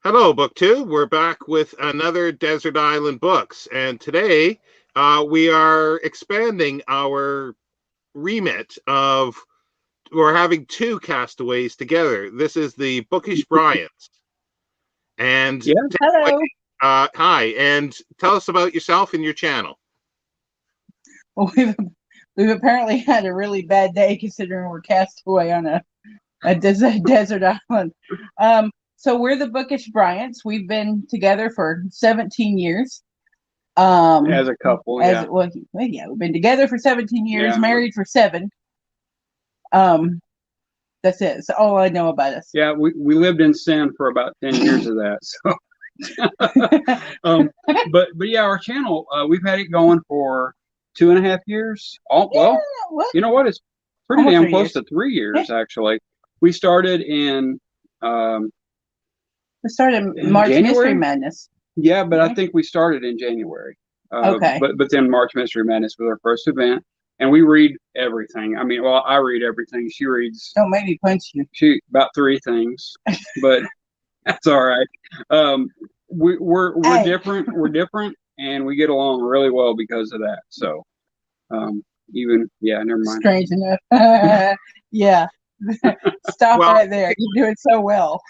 Hello, Book Two. We're back with another Desert Island Books, and today we are expanding our remit of we're having two castaways together. This is the Bookish Bryants, and Yeah. Hello. hi, and tell us about yourself and your channel. Well, we've apparently had a really bad day considering we're cast away on a desert island. So we're the Bookish Bryants. We've been together for 17 years. As a couple, yeah. Well, yeah, we've been together for 17 years, Yeah. married for 7. That's it. That's all I know about us. Yeah, we lived in sin for about 10 years of that. So but yeah, our channel, we've had it going for 2.5 years. Well, you know what? It's pretty Almost damn 3 close years. to 3 years, actually. We started in We started March January? Mystery Madness. Yeah, but I think we started in January. Okay. But then March Mystery Madness was our first event, and we read everything. I mean, well, I read everything. She reads. Don't make me punch you. She about 3 things, but that's all right. We're Hey. different. We're different, and we get along really well because of that. So, never mind. Strange enough. Yeah. Stop right there. You're doing so well.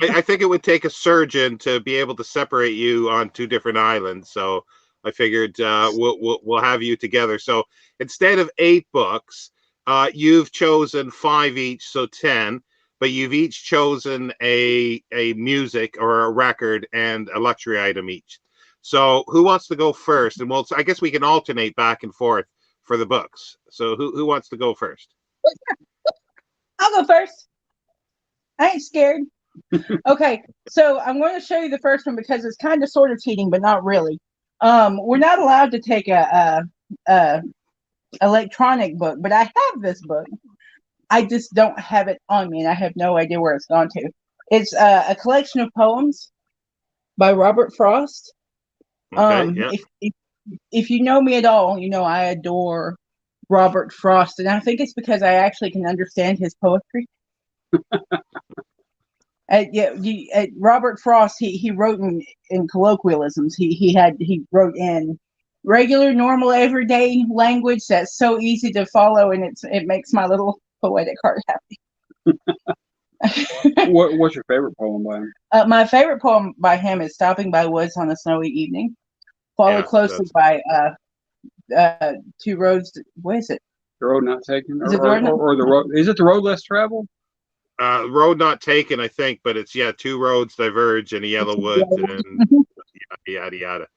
I think it would take a surgeon to be able to separate you on two different islands. So I figured we'll have you together. So instead of 8 books, you've chosen 5 each, so 10. But you've each chosen a music or a record and a luxury item each. So who wants to go first? And I guess we can alternate back and forth for the books. So who wants to go first? I'll go first. I ain't scared. Okay, so I'm going to show you the first one because it's kind of sort of cheating, but not really. We're not allowed to take a electronic book, but I have this book. I just don't have it on me, and I have no idea where it's gone to. It's a collection of poems by Robert Frost. Okay, yeah. If you know me at all, you know I adore Robert Frost, and I think it's because I actually can understand his poetry. Robert Frost, he wrote in colloquialisms. He wrote in regular, normal, everyday language that's so easy to follow, and it makes my little poetic heart happy. What's your favorite poem by him? My favorite poem by him is "Stopping by Woods on a Snowy Evening," followed closely by "Two Roads." What is it? The Road Not Taken, Is it the road? Is it the Road Less Traveled? Road Not Taken, I think, but it's 2 roads diverge in a yellow wood, and yada yada.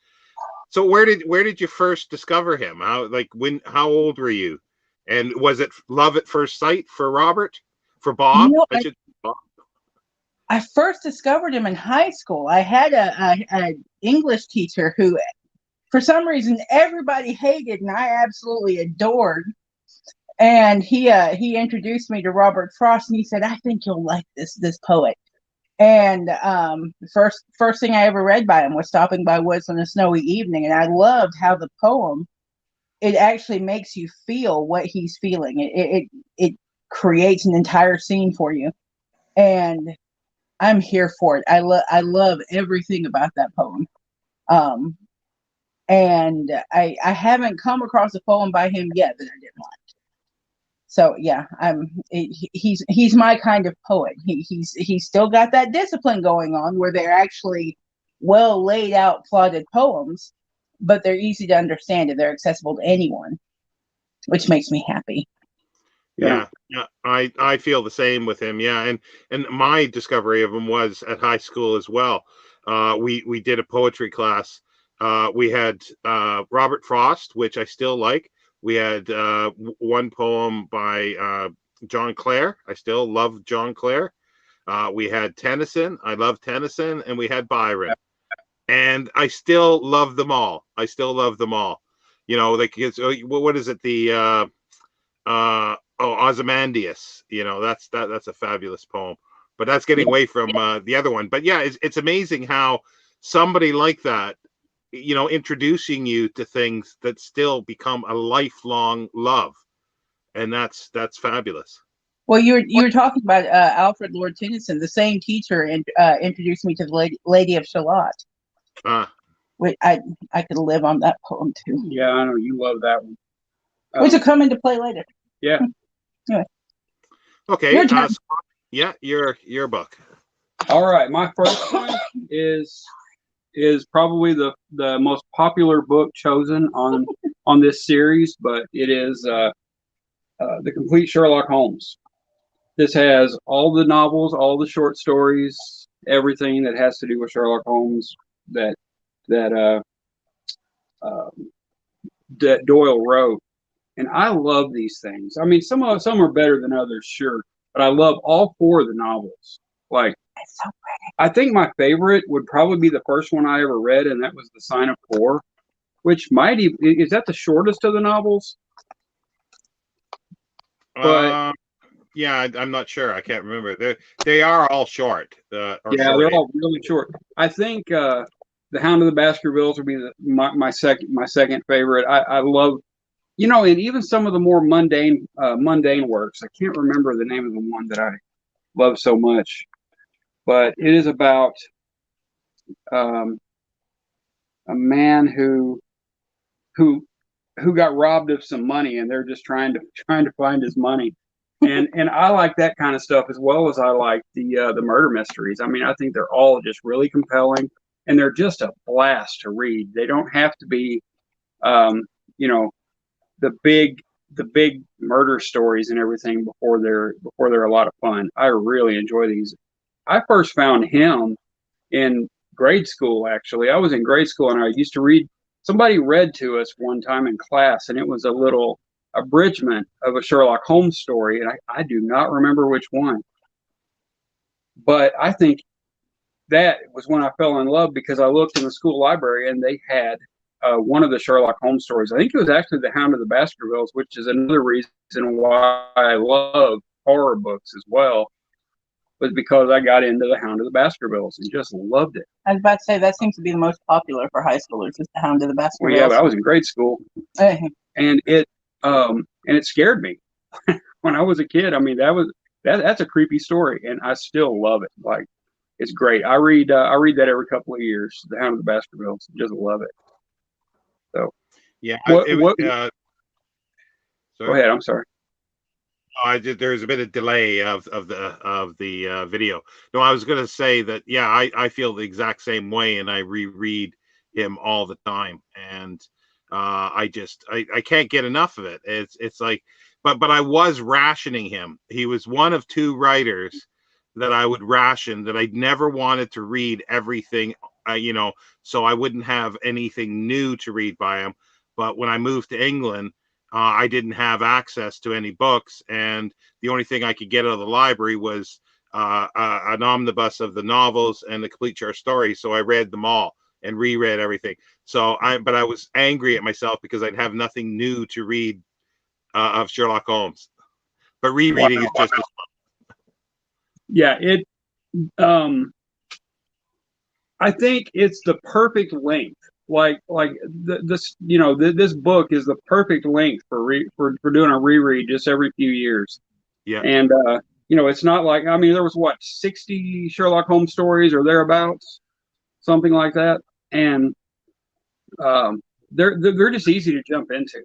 So where did you first discover him? How old were you? And was it love at first sight for Robert? For Bob? I first discovered him in high school. I had a English teacher who, for some reason, everybody hated and I absolutely adored. And he introduced me to Robert Frost, and he said, "I think you'll like this poet." And the first thing I ever read by him was "Stopping by Woods on a Snowy Evening," and I loved how the poem, it actually makes you feel what he's feeling. It creates an entire scene for you, and I'm here for it. I love everything about that poem. And I haven't come across a poem by him yet that I didn't like. So yeah, he's my kind of poet. He's still got that discipline going on where they're actually well laid out, plotted poems, but they're easy to understand and they're accessible to anyone, which makes me happy. Yeah, I feel the same with him. Yeah, and my discovery of him was at high school as well. We did a poetry class. We had Robert Frost, which I still like. We had one poem by John Clare. I still love John Clare. We had Tennyson. I love Tennyson, and we had Byron. And I still love them all. You know, like what is it? The Ozymandias. You know, that's a fabulous poem. But that's getting away from the other one. But yeah, it's amazing how somebody like that, you know, introducing you to things that still become a lifelong love, and that's fabulous. Well, you were talking about Alfred Lord Tennyson. The same teacher introduced me to the Lady of Shalott. Wait, I could live on that poem too. Yeah, I know you love that one. Which will come into play later. Yeah. Anyway. Okay. Yeah, your book. All right, my first one is probably the most popular book chosen on this series, but it is The Complete Sherlock Holmes. This has all the novels, all the short stories, everything that has to do with Sherlock Holmes that Doyle wrote. And I love these things. I mean, some are better than others, sure, but I love all four of the novels. Like, I think my favorite would probably be the first one I ever read, and that was The Sign of Four, which might even, is that the shortest of the novels? But yeah, I'm not sure. I can't remember. They are all short. Yeah, they're all really short. I think The Hound of the Baskervilles would be my second favorite. I love, and even some of the more mundane works. I can't remember the name of the one that I love so much, but it is about a man who got robbed of some money, and they're just trying to find his money. And I like that kind of stuff as well as I like the murder mysteries. I mean, I think they're all just really compelling, and they're just a blast to read. They don't have to be, the big murder stories and everything before they're a lot of fun. I really enjoy these. I first found him in grade school. Actually, I was in grade school, and I used to read. Somebody read to us one time in class, and it was a little abridgment of a Sherlock Holmes story, and I do not remember which one. But I think that was when I fell in love, because I looked in the school library and they had one of the Sherlock Holmes stories. I think it was actually The Hound of the Baskervilles, which is another reason why I love horror books as well, was because I got into The Hound of the Baskervilles and just loved it. I was about to say, that seems to be the most popular for high schoolers, is The Hound of the Baskervilles. Well, yeah, but I was in grade school, and it scared me when I was a kid. I mean, that's a creepy story, and I still love it. Like, it's great. I read that every couple of years. The Hound of the Baskervilles, just love it. So, yeah. Go Sorry. ahead. I'm sorry. There's a bit of delay of the video. No, I was going to say that. Yeah, I feel the exact same way, and I reread him all the time, and I can't get enough of it. It's like, but I was rationing him. He was one of two writers that I would ration, that I never wanted to read everything, so I wouldn't have anything new to read by him. But when I moved to England, I didn't have access to any books, and the only thing I could get out of the library was an omnibus of the novels and the complete short story. So I read them all and reread everything. But I was angry at myself because I'd have nothing new to read of Sherlock Holmes. But rereading is just as fun. Yeah, I think it's the perfect length. Like this book is the perfect length for doing a reread just every few years. Yeah, and it's not like, I mean, there was 60 Sherlock Holmes stories or thereabouts, something like that, and they're just easy to jump into.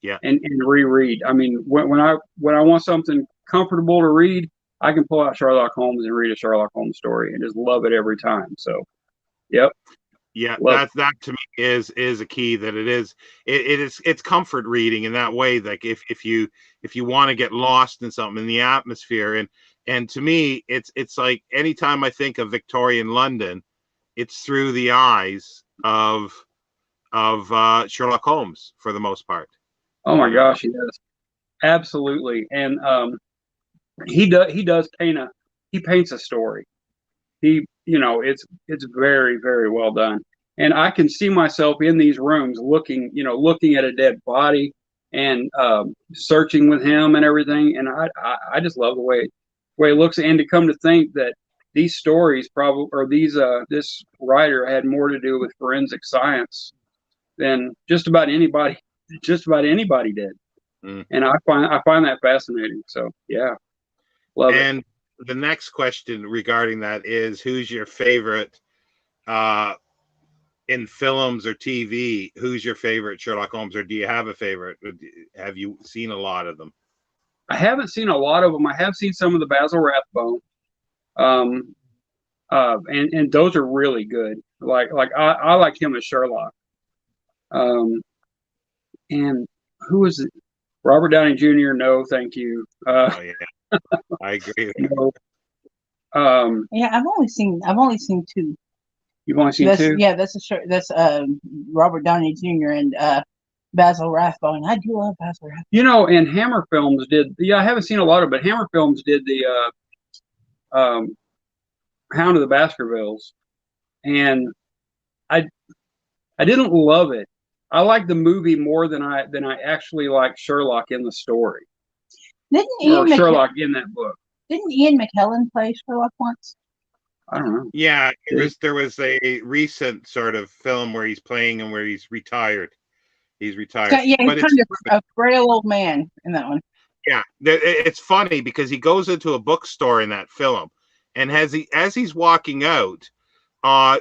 Yeah, and reread. I mean, when I want something comfortable to read, I can pull out Sherlock Holmes and read a Sherlock Holmes story and just love it every time. So, yep. Yeah, that to me is a key. That it's comfort reading in that way. Like if you want to get lost in something, in the atmosphere, and to me, it's like anytime I think of Victorian London, it's through the eyes of Sherlock Holmes for the most part. Oh my gosh, he does, absolutely, and he does paints a story. It's very, very well done. And I can see myself in these rooms looking at a dead body and searching with him and everything. And I just love the way it looks. And to come to think that these stories this writer had more to do with forensic science than just about anybody did. Mm. And I find that fascinating. So, yeah. Love it. And the next question regarding that is, who's your favorite in films or TV? Who's your favorite Sherlock Holmes, or do you have a favorite? Have you seen a lot of them? I haven't seen a lot of them. I have seen some of the Basil Rathbone, and those are really good. I like him as Sherlock. And who is it? Robert Downey Jr. No, thank you. Oh yeah, I agree. No. Yeah, I've only seen two. You've only seen two? Yeah, that's Robert Downey Jr. and Basil Rathbone. I do love Basil Rathbone. You know, and Hammer Films did. Yeah, I haven't seen a lot of it, but Hammer Films did the Hound of the Baskervilles, and I didn't love it. I like the movie more than I actually like Sherlock in the story. Sherlock in that book. Didn't Ian McKellen play Sherlock once? I don't know. Yeah, there was a recent sort of film where he's playing and where he's retired. He's retired. Yeah, he's kind of a frail old man in that one. Yeah, it's funny because he goes into a bookstore in that film, and as he's walking out,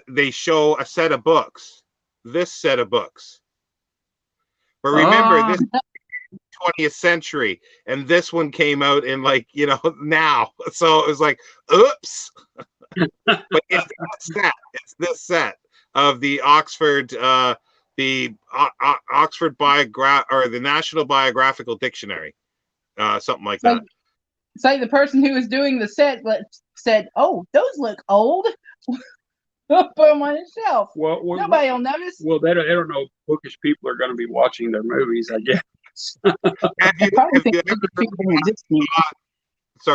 they show a set of books. This set of books. But remember, this is the 20th century, and this one came out in now. So it was like, oops. But it's this set of the Oxford, Oxford or the National Biographical Dictionary, something like that. It's like the person who was doing the set said, "Oh, those look old." Put them on the shelf. Well, nobody will notice. Well, they don't know bookish people are going to be watching their movies, I guess.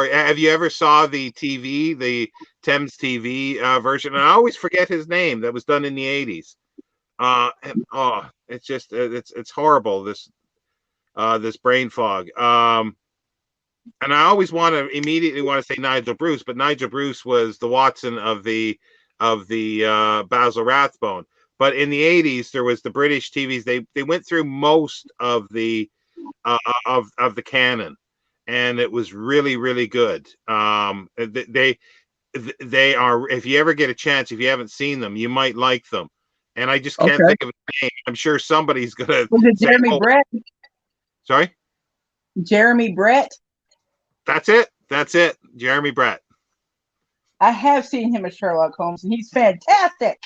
Have you ever saw the TV, the Thames TV version? And I always forget his name. That was done in the 80s. It's just it's horrible. This brain fog. And I always immediately want to say Nigel Bruce, but Nigel Bruce was the Watson of the Basil Rathbone. But in the 80s, there was the British TVs. They went through most of the canon, and it was really, really good. They are. If you ever get a chance, if you haven't seen them, you might like them. And I just can't think of a name. I'm sure somebody's gonna. Was it Jeremy Brett? Sorry, Jeremy Brett. That's it. Jeremy Brett. I have seen him as Sherlock Holmes, and he's fantastic.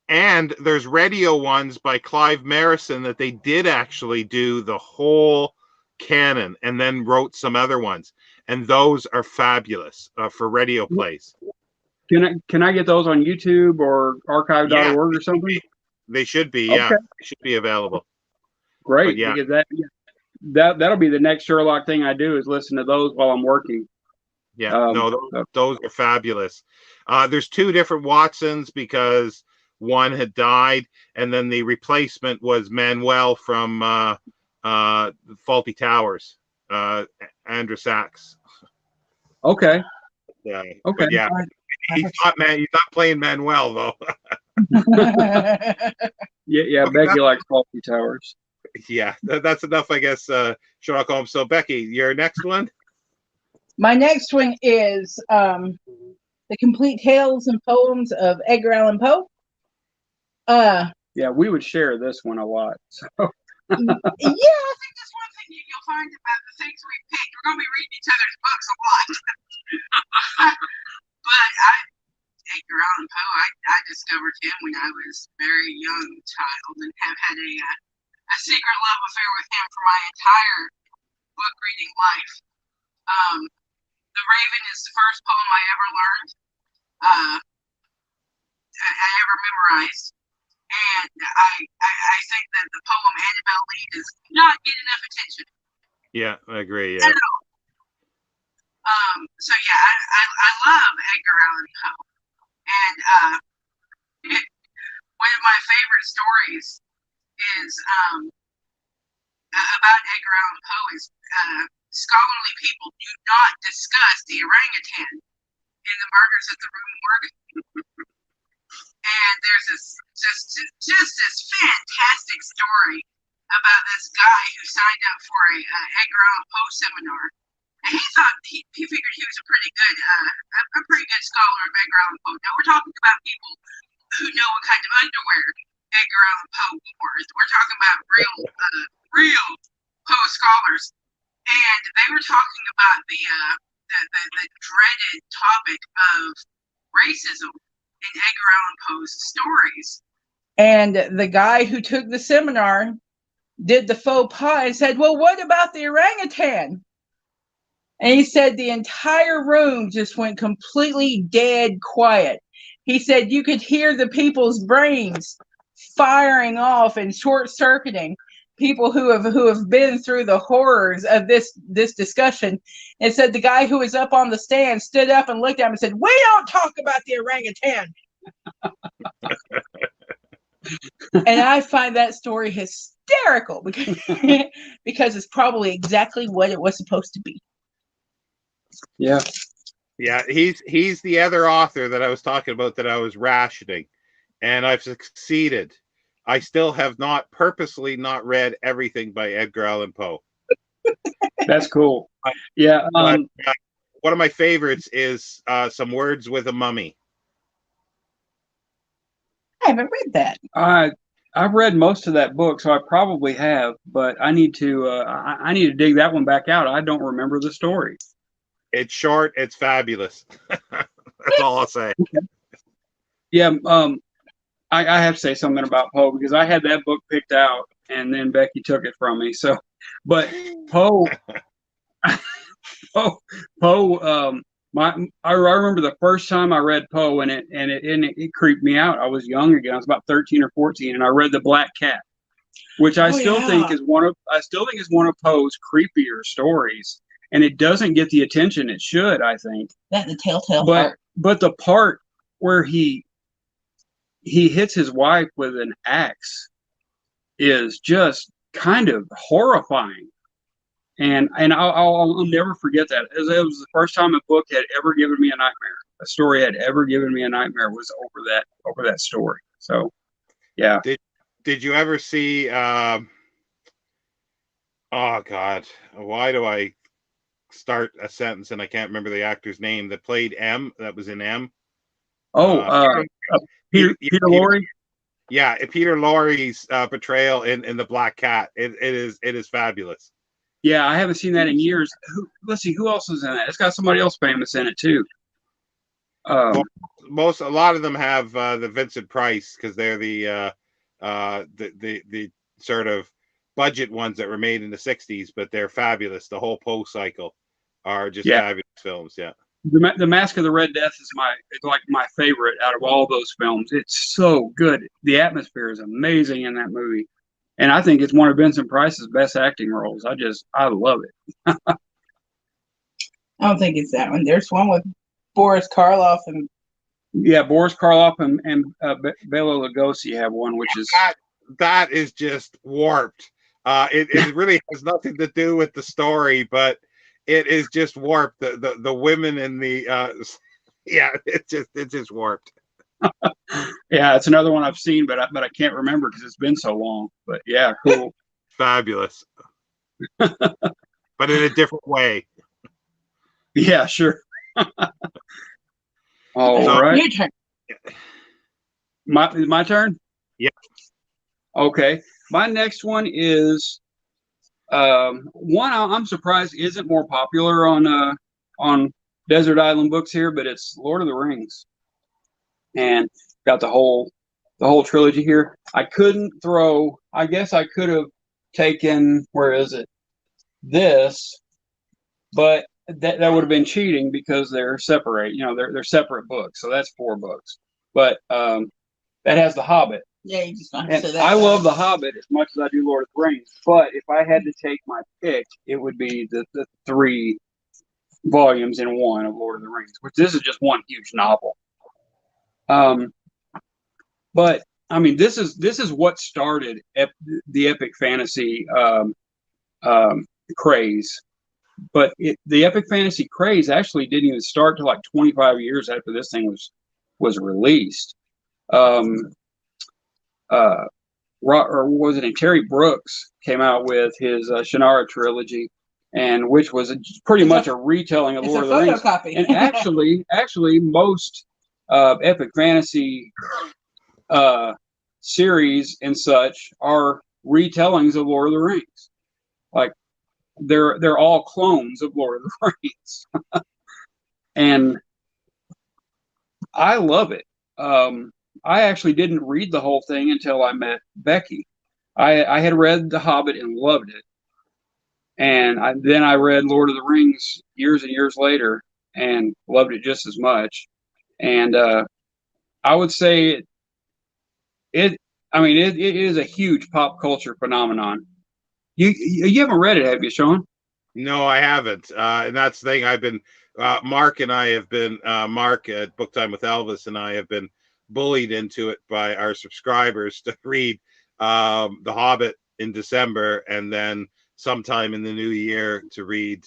And there's radio ones by Clive Merrison that they did actually do the whole canon and then wrote some other ones. And those are fabulous for radio plays. Can I get those on YouTube or archive.org or something? They should be, yeah. They should be available. Great. Yeah. Because that'll be the next Sherlock thing I do is listen to those while I'm working. Yeah, those are fabulous. There's two different Watsons because one had died, and then the replacement was Manuel from Faulty Towers, Andrew Sachs. Okay. Yeah. Okay. Yeah. He's not playing Manuel though. yeah. Becky likes Faulty Towers. Yeah, that's enough, I guess. Sherlock Holmes. So Becky, your next one. My next one is The Complete Tales and Poems of Edgar Allan Poe. Yeah, we would share this one a lot. So. Yeah, I think that's one thing you'll find about the things we picked. We're going to be reading each other's books a lot. But Edgar Allan Poe, I discovered him when I was a very young child and have had a secret love affair with him for my entire book reading life. The Raven is the first poem I ever learned, I ever memorized, and I think that the poem Annabelle Lee does not get enough attention. Yeah, I agree. Yeah. So yeah, I love Edgar Allan Poe, and one of my favorite stories is about Edgar Allan Poe is. Scholarly people do not discuss the orangutan in the Murders at the Rue Morgue. And there's just this fantastic story about this guy who signed up for a Edgar Allan Poe seminar And he thought he figured he was a pretty good scholar of Edgar Allan Poe. Now we're talking about people who know what kind of underwear Edgar Allan Poe wore. We're talking about real Poe scholars, and they were talking about the dreaded topic of racism in Edgar Allan Poe's stories. And the guy who took the seminar did the faux pas and said, "Well, what about the orangutan?" And he said the entire room just went completely dead quiet. He said you could hear the people's brains firing off and short-circuiting. People who have been through the horrors of this discussion. And said the guy who was up on the stand stood up and looked at him and said, "We don't talk about the orangutan." And I find that story hysterical because it's probably exactly what it was supposed to be. Yeah. Yeah, he's the other author that I was talking about that I was rationing, and I've succeeded. I still have purposely not read everything by Edgar Allan Poe. That's cool. Yeah. One of my favorites is Some Words with a Mummy. I haven't read that. I've read most of that book, so I probably have, but I need to I need to dig that one back out. I don't remember the story. It's short. It's fabulous. That's all I'll say. Yeah. I have to say something about Poe because I had that book picked out and then Becky took it from me. So, but Poe, I remember the first time I read Poe and it creeped me out. I was young again. I was about 13 or 14, and I read The Black Cat, which I still think is one of Poe's creepier stories. And it doesn't get the attention it should, I think. That the telltale part. But the part where he hits his wife with an axe is just kind of horrifying. And I'll never forget that. It was the first time a book had ever given me a nightmare. A story had ever given me a nightmare was over that story. So, yeah. Did you ever see? Oh God, why do I start a sentence and I can't remember the actor's name that played M? That was in M. Peter Lorre. Yeah, Peter Lorre's portrayal in The Black Cat. It is fabulous. Yeah, I haven't seen that in years. Let's see, who else is in that? It's got somebody else famous in it too. A lot of them have the Vincent Price because they're the sort of budget ones that were made in the 60s, but they're fabulous. The whole Poe cycle are just fabulous films. Yeah. The Mask of the Red Death is my favorite out of all those films. It's so good. The atmosphere is amazing in that movie. And I think it's one of Vincent Price's best acting roles. I love it. I don't think it's that one. There's one with Boris Karloff and Boris Karloff and Bela Lugosi have one, which is that is just warped. It really has nothing to do with the story, but it is just warped. The women in the it's just warped. Yeah, it's another one I've seen, but I can't remember because it's been so long. But yeah, cool. Fabulous. But in a different way. Yeah, sure. All right. Your turn. My turn? Yeah. Okay. My next one is one I'm surprised isn't more popular on Desert Island Books here, but it's Lord of the Rings. And got the whole trilogy here. I guess I could have taken, where is it? This, but that would have been cheating because they're separate. They're separate books. So that's 4 books. But that has The Hobbit. Yeah, you just want to say that. I love The Hobbit as much as I do Lord of the Rings. But if I had to take my pick, it would be the 3 volumes in one of Lord of the Rings, which this is just one huge novel. But I mean, this is what started the epic fantasy craze. But the epic fantasy craze actually didn't even start till like 25 years after this thing was released. Or was it? Terry Brooks came out with his Shannara trilogy, and which was pretty much a retelling of Lord of the Rings. Photocopy. And actually, most epic fantasy series and such are retellings of Lord of the Rings. Like they're all clones of Lord of the Rings, and I love it. I actually didn't read the whole thing until I met Becky. I had read The Hobbit and loved it, and then I read Lord of the Rings years and years later and loved it just as much. And I would say it is a huge pop culture phenomenon. You haven't read it, have you, Sean? No, I haven't. And that's the thing. I've been Mark and I have been Mark at Book Time with Elvis and I have been bullied into it by our subscribers to read The Hobbit in December and then sometime in the new year to read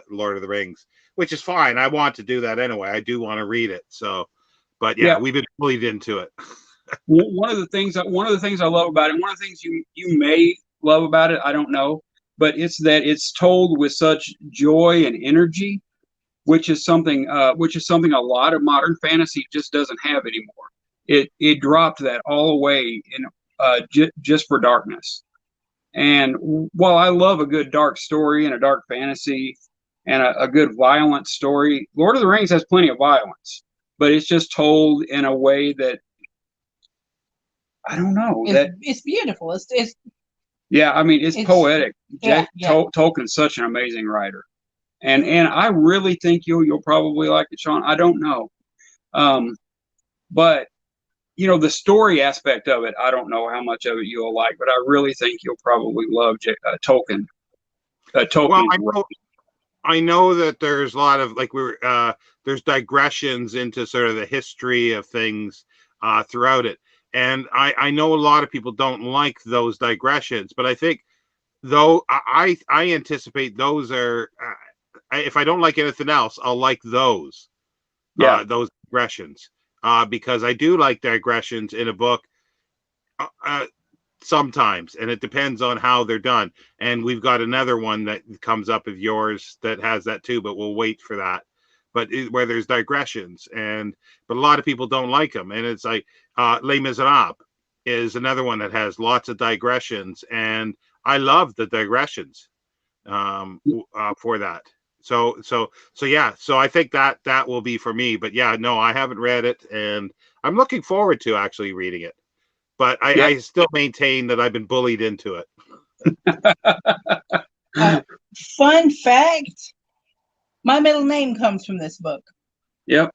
Lord of the Rings, which is fine. I want to do that anyway. I do want to read it. So, but yeah. We've been bullied into it. One of the things I love about it, one of the things you may love about it, I don't know, but it's that it's told with such joy and energy, which is something a lot of modern fantasy just doesn't have anymore. It dropped that all away in just for darkness. And while I love a good dark story and a dark fantasy and a good violent story, Lord of the Rings has plenty of violence, but it's just told in a way that I don't know. It's beautiful. It's poetic. Yeah. Tolkien's such an amazing writer, and I really think you'll probably like it, Sean. I don't know, but the story aspect of it, I don't know how much of it you'll like, but I really think you'll probably love Tolkien. Well, I know that there's a lot of there's digressions into sort of the history of things throughout it. And I know a lot of people don't like those digressions, but I think, though, I anticipate those are, if I don't like anything else, I'll like those. Those digressions. Because I do like digressions in a book sometimes, and it depends on how they're done. And we've got another one that comes up of yours that has that too, but we'll wait for that. But where there's digressions, but a lot of people don't like them, and it's like Les Miserables is another one that has lots of digressions, and I love the digressions for that. So yeah, so I think that will be for me. But yeah, no, I haven't read it, and I'm looking forward to actually reading it. But I still maintain that I've been bullied into it. Fun fact. My middle name comes from this book. Yep.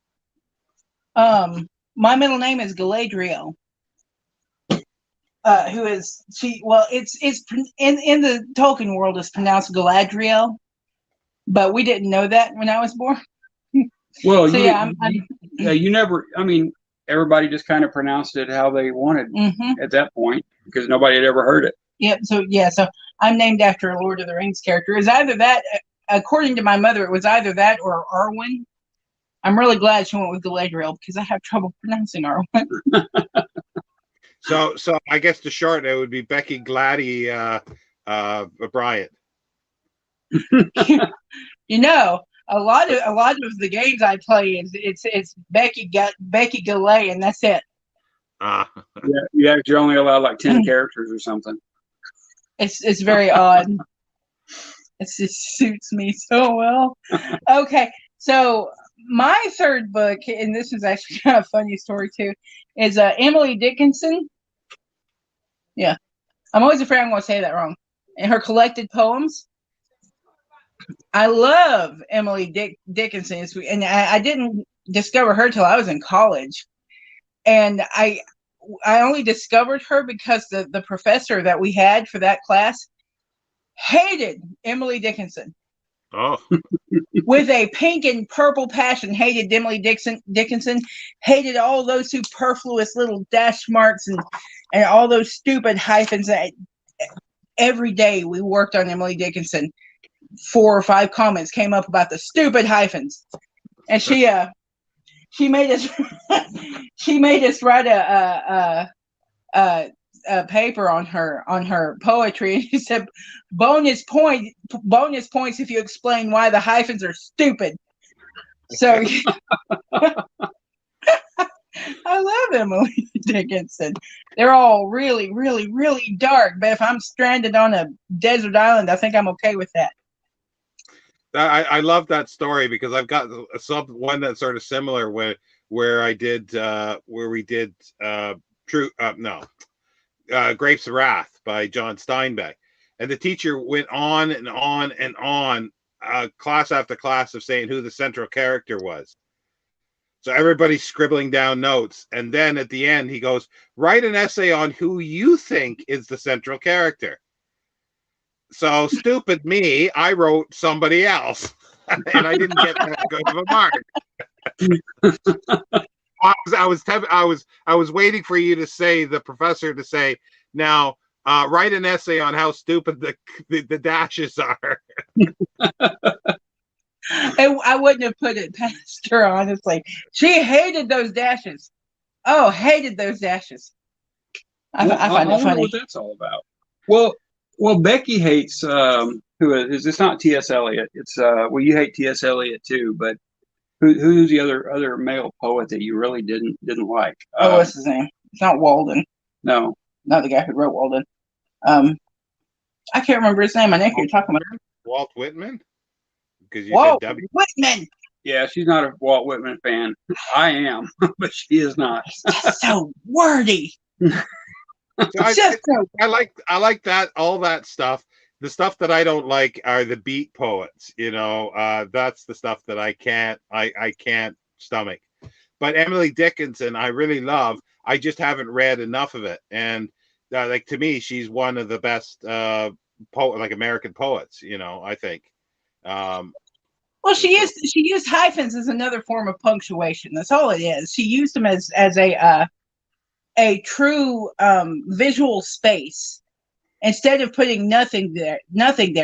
My middle name is Galadriel. It's in the Tolkien world it's pronounced Galadriel, but we didn't know that when I was born. Well, so you never. I mean, everybody just kind of pronounced it how they wanted at that point because nobody had ever heard it. Yep. So I'm named after a Lord of the Rings character. Is either that. According to my mother, it was either that or Arwen. I'm really glad she went with Galadriel because I have trouble pronouncing Arwen. So I guess the short it would be Becky Gladdy Bryant. A lot of the games I play it's Becky Galay, and that's it. You're only allowed like 10 characters or something. It's very odd. It just suits me so well. Okay, so my third book, and this is actually kind of a funny story too, is Emily Dickinson. Yeah, I'm always afraid I'm going to say that wrong. And her collected poems. I love Emily Dickinson, and I didn't discover her till I was in college, and I only discovered her because the professor that we had for that class hated Emily Dickinson. Oh. With a pink and purple passion, hated Emily Dickinson, hated all those superfluous little dash marks and all those stupid hyphens. Every day we worked on Emily Dickinson, 4 or 5 comments came up about the stupid hyphens, and she made us write a paper on her poetry, and he said, bonus points if you explain why the hyphens are stupid. So I love Emily Dickinson. They're all really, really, really dark. But if I'm stranded on a desert island, I think I'm okay with that. I love that story because I've got one that's sort of similar where we did Grapes of Wrath by John Steinbeck, and the teacher went on and on and on, class after class, of saying who the central character was. So everybody's scribbling down notes, and then at the end he goes, write an essay on who you think is the central character. So stupid me, I wrote somebody else, and I didn't get that good of a mark. I was waiting for you to say, the professor to say, now write an essay on how stupid the dashes are. I wouldn't have put it past her, honestly. She hated those dashes. Oh, hated those dashes. I find it funny. What that's all about. Well, Becky hates who is it's not T.S. Eliot. It's well, you hate T.S. Eliot too, but who's the other male poet that you really didn't like? What's his name? It's not Walden. No, not the guy who wrote Walden. I can't remember his name. I know who you're talking about. Walt Whitman. Because you Walt said W. Whitman. Yeah, she's not a Walt Whitman fan. I am, but she is not. That's so wordy. I like that, all that stuff. The stuff that I don't like are the beat poets. That's the stuff that I can't stomach. But Emily Dickinson, I really love. I just haven't read enough of it, and like, to me, she's one of the best American poets. I think. Well, she used hyphens as another form of punctuation. That's all it is. She used them as a true visual space. Instead of putting nothing there,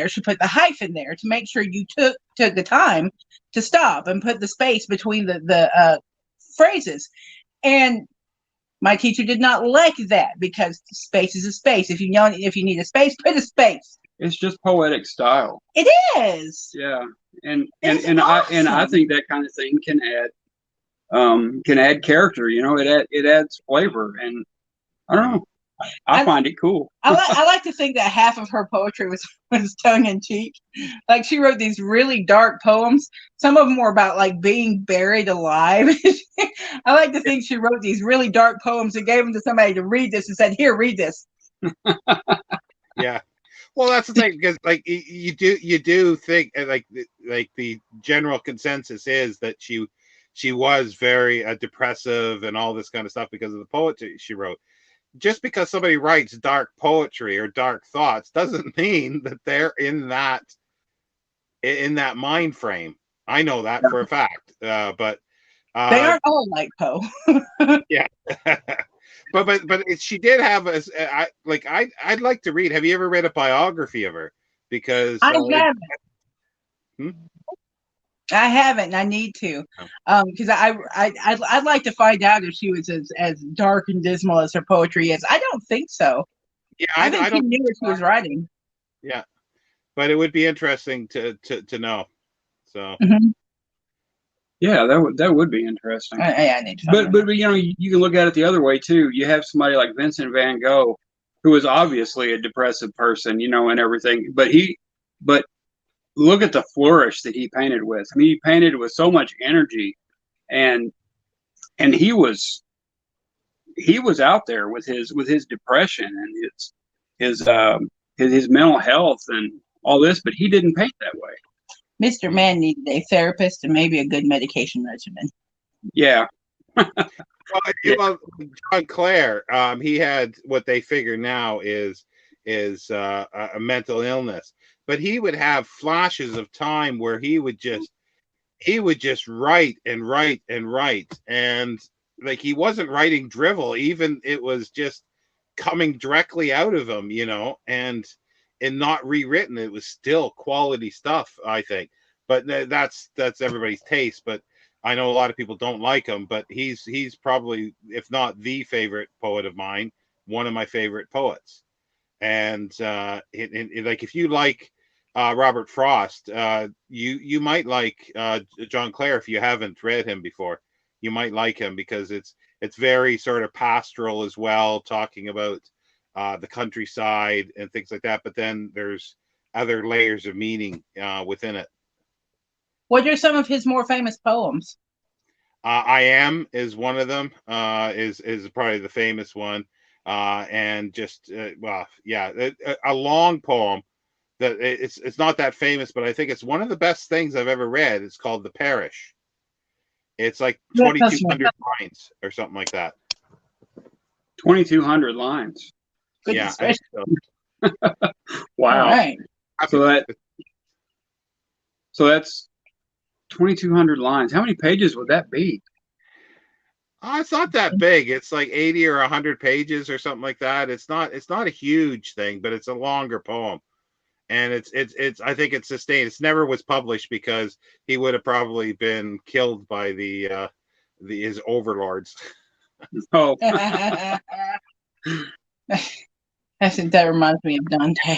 she put the hyphen there to make sure you took the time to stop and put the space between the phrases. And my teacher did not like that, because space is a space. If you need a space, put a space. It's just poetic style. It is. Yeah, and awesome. I think that kind of thing can add character. It adds flavor, and I don't know. I find it cool. I like to think that half of her poetry was tongue in cheek. Like, she wrote these really dark poems. Some of them were about like being buried alive. I like to think she wrote these really dark poems and gave them to somebody to read this and said, "Here, read this." Yeah. Well, that's the thing, because like you do think like the general consensus is that she was very depressive and all this kind of stuff because of the poetry she wrote. Just because somebody writes dark poetry or dark thoughts doesn't mean that they're in that mind frame. I know that for a fact, but they aren't all like Poe. Yeah. But she did have I'd like to read. Have you ever read a biography of her? Because I haven't. I haven't. And I need to, because I'd like to find out if she was as dark and dismal as her poetry is. I don't think so. Yeah, I think she knew what she was writing. Yeah, but it would be interesting to know. So. Mm-hmm. Yeah, that would be interesting. I need to. But you can look at it the other way too. You have somebody like Vincent van Gogh, who was obviously a depressive person, and everything. But look at the flourish that he painted with. I mean, he painted with so much energy, and he was out there with his depression and his mental health and all this, but he didn't paint that way. Mr. Man needed a therapist and maybe a good medication regimen. Yeah. Well, John Clare, he had what they figure now is a mental illness, but he would have flashes of time where he would just write and write and write, and like, he wasn't writing drivel, even it was just coming directly out of him, and not rewritten. It was still quality stuff, I think. But that's everybody's taste. But I know a lot of people don't like him. But he's probably, if not the favorite poet of mine, one of my favorite poets. And like, if you like Robert Frost, you might like John Clare. If you haven't read him before, you might like him, because it's very sort of pastoral as well, talking about the countryside and things like that. But then there's other layers of meaning within it. What are some of his more famous poems? I Am is one of them. Is probably the famous one. And just well, yeah, a long poem that it's not that famous, but I think it's one of the best things I've ever read. It's called The Parish. It's like 2,200 lines or something like that. 2,200 lines. Yeah. Wow. Right. So that's 2,200 lines. How many pages would that be? It's not that big. It's like 80 or 100 pages or something like that. It's not a huge thing, but it's a longer poem. And it's I think it's sustained. It's never was published because he would have probably been killed by his overlords. Oh. I think that reminds me of Dante.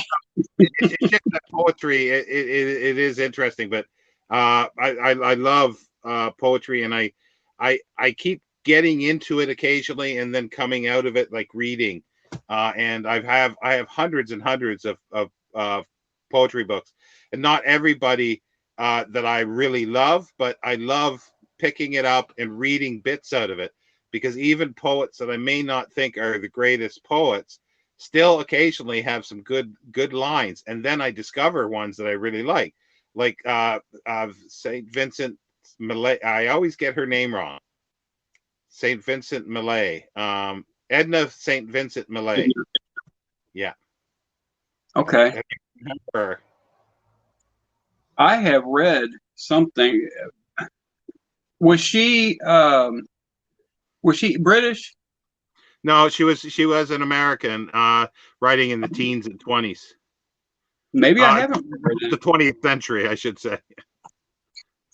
It's just that poetry. It is interesting, but I love poetry, and I keep getting into it occasionally, and then coming out of it, like reading. And I have hundreds and hundreds of poetry books, and not everybody that I really love, but I love picking it up and reading bits out of it, because even poets that I may not think are the greatest poets still occasionally have some good lines, and then I discover ones that I really like Saint Vincent Millay. I always get her name wrong. Saint Vincent Millay. Edna Saint Vincent Millay. Yeah. Okay. I have read something. Was she British? No, she was an American, writing in the teens and 20s. Maybe I haven't read the 20th century, I should say.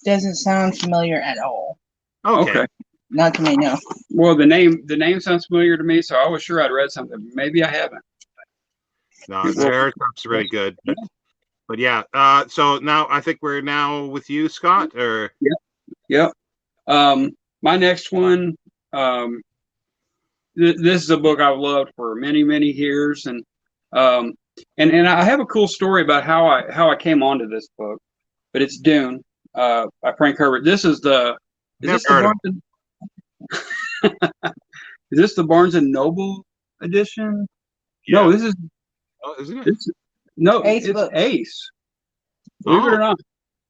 Doesn't sound familiar at all. Okay. Not to me, no. Well, the name sounds familiar to me, so I was sure I'd read something. Maybe I haven't. No, her stuff's really good. But yeah, so now I think we're now with you, Scott, or Yep. My next one, this is a book I've loved for many, many years, and I have a cool story about how I came onto this book. But it's Dune, by Frank Herbert. Is this the Barnes and Noble edition? Yeah. No, this is. Oh, isn't it? Ace it's books. Ace. Believe it or not.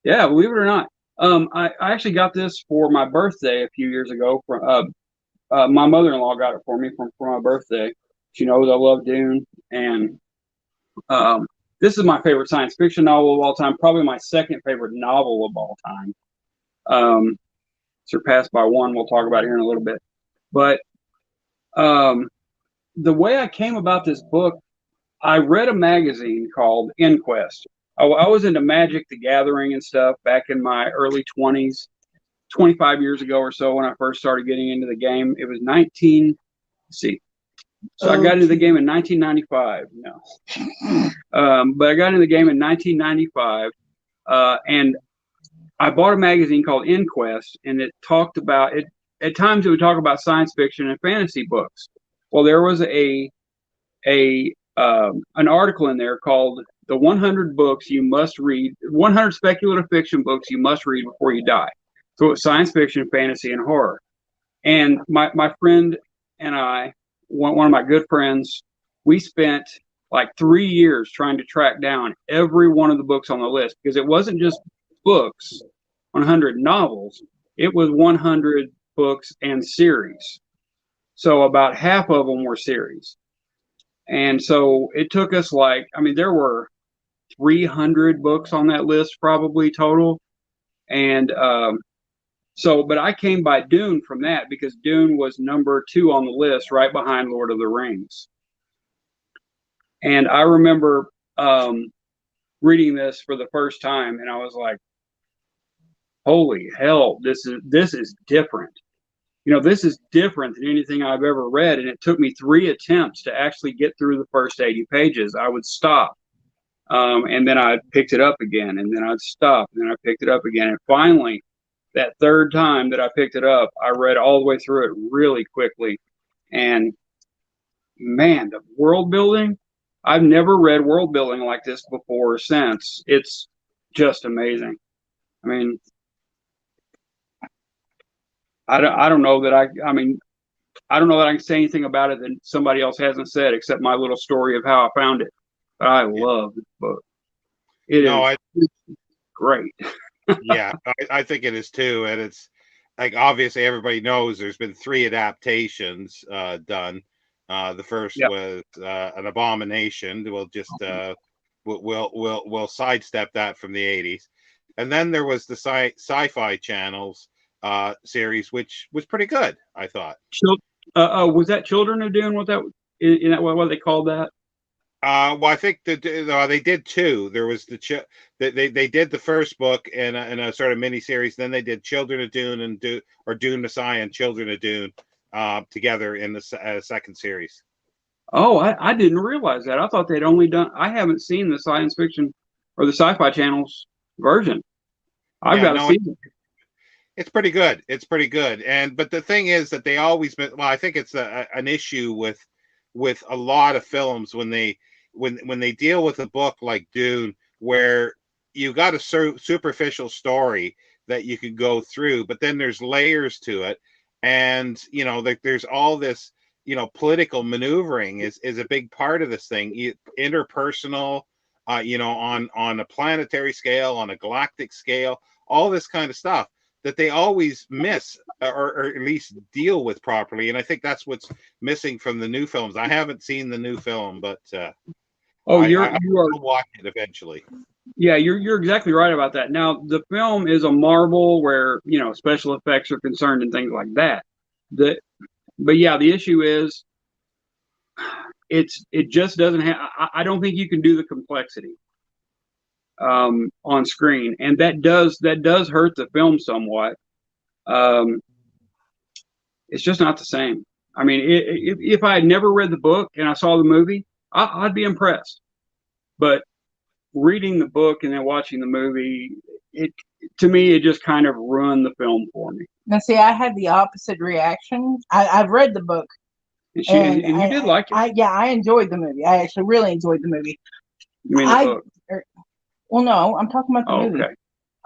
Yeah, believe it or not. I actually got this for my birthday a few years ago. From my mother-in-law got it for me for my birthday. She knows I love Dune, and this is my favorite science fiction novel of all time. Probably my second favorite novel of all time. Surpassed by one we'll talk about here in a little bit. But the way I came about this book, I read a magazine called Inquest. I was into Magic the Gathering and stuff back in my early 20s, 25 years ago or so, when I first started getting into the game. It was I got into the game in 1995. No. But I got into the game in 1995, and I bought a magazine called Inquest, and it talked about it. At times, it would talk about science fiction and fantasy books. Well, there was an article in there called "The 100 Books You Must Read, 100 Speculative Fiction Books You Must Read Before You Die." So it's science fiction, fantasy, and horror. And my friend and I, one of my good friends, we spent like 3 years trying to track down every one of the books on the list, because it wasn't just books, 100 novels. It was 100 books and series. So about half of them were series. And so it took us there were 300 books on that list probably total. And but I came by Dune from that, because Dune was number 2 on the list, right behind Lord of the Rings. And I remember reading this for the first time, and I was like, holy hell, this is different. this is different than anything I've ever read. And it took me 3 attempts to actually get through the first 80 pages. I would stop. And then I picked it up again, and then I'd stop, and then I picked it up again. And finally, that third time that I picked it up, I read all the way through it really quickly. And man, the world building, I've never read world building like this before or since. It's just amazing. I mean, I don't know that I don't know that I can say anything about it that somebody else hasn't said, except my little story of how I found it. But I love this book. It's great. Yeah, I think it is too. And it's like, obviously everybody knows there's been 3 adaptations done. The first was an abomination. We'll just we'll sidestep that from the 80s. And then there was the Sci-Fi Channel's series, which was pretty good, I thought. Was that Children of Dune? What they called that? Well, I think that they did 2. There was they did the first book in a sort of mini series. Then they did Children of Dune and Dune Messiah and Children of Dune together in the second series. Oh, I didn't realize that. I thought they'd only done. I haven't seen the science fiction or the Sci-Fi Channel's version. I've got to see it. It's pretty good. It's pretty good. But the thing is that they always, well, I think it's an issue with a lot of films when they deal with a book like Dune, where you got a superficial story that you could go through, but then there's layers to it, and there's all this, political maneuvering is a big part of this thing, interpersonal, on a planetary scale, on a galactic scale, all this kind of stuff that they always miss or at least deal with properly. And I think that's what's missing from the new films. I haven't seen the new film, but you are watch it eventually. Yeah, you're exactly right about that. Now, the film is a marvel where, special effects are concerned and things like that. But yeah, the issue is it just doesn't have, I don't think you can do the complexity on screen, and that does hurt the film somewhat. It's just not the same. I mean, if I had never read the book and I saw the movie, I'd be impressed. But reading the book and then watching the movie, to me, it just kind of ruined the film for me. Now, see, I had the opposite reaction. I've read the book. And you did like it? I enjoyed the movie. I actually really enjoyed the movie. You mean the book? Well, no, I'm talking about the movie.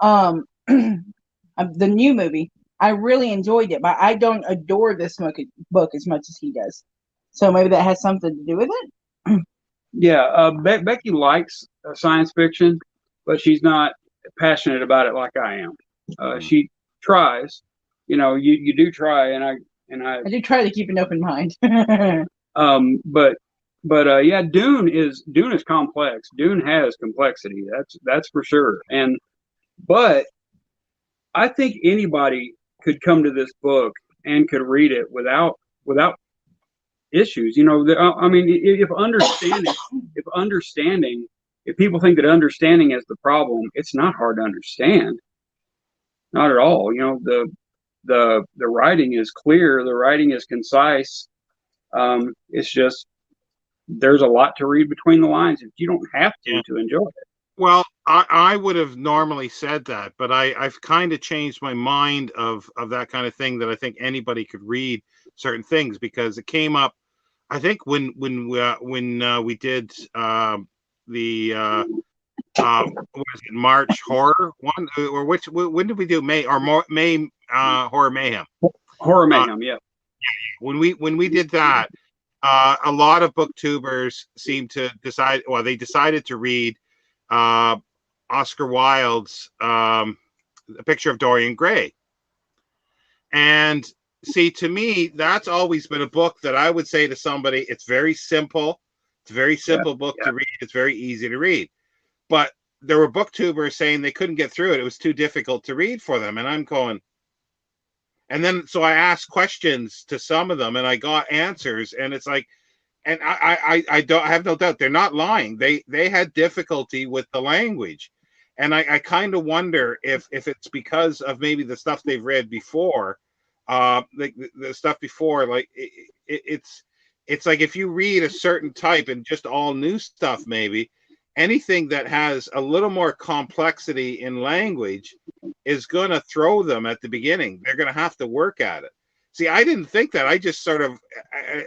Okay. The new movie. I really enjoyed it, but I don't adore this book as much as he does. So maybe that has something to do with it. Yeah, Becky likes science fiction, but she's not passionate about it like I am. She tries. You do try, and I do try to keep an open mind. But yeah, Dune is complex. Dune has complexity. That's for sure. But I think anybody could come to this book and could read it without issues. I mean, if people think that understanding is the problem, it's not hard to understand. Not at all. The writing is clear. The writing is concise. It's just, there's a lot to read between the lines if you don't have to enjoy it. Well, I would have normally said that, but I've kind of changed my mind of that kind of thing, that I think anybody could read certain things, because it came up, I think when we did the what was it, March horror one, or when did we do May horror mayhem? Horror mayhem, yeah. When we did that, a lot of booktubers seemed to decide. Well, they decided to read Oscar Wilde's A Picture of Dorian Gray. And see, to me, that's always been a book that I would say to somebody, it's very simple. It's a very simple book to read. It's very easy to read. But there were booktubers saying they couldn't get through it. It was too difficult to read for them. And I'm going, and then so I asked questions to some of them, and I got answers. And it's like, and I have no doubt they're not lying. They had difficulty with the language. And I kind of wonder if it's because of maybe the stuff they've read before, the stuff before, like it's like if you read a certain type and just all new stuff, maybe anything that has a little more complexity in language is going to throw them at the beginning. They're going to have to work at it. See, I didn't think that. I just sort of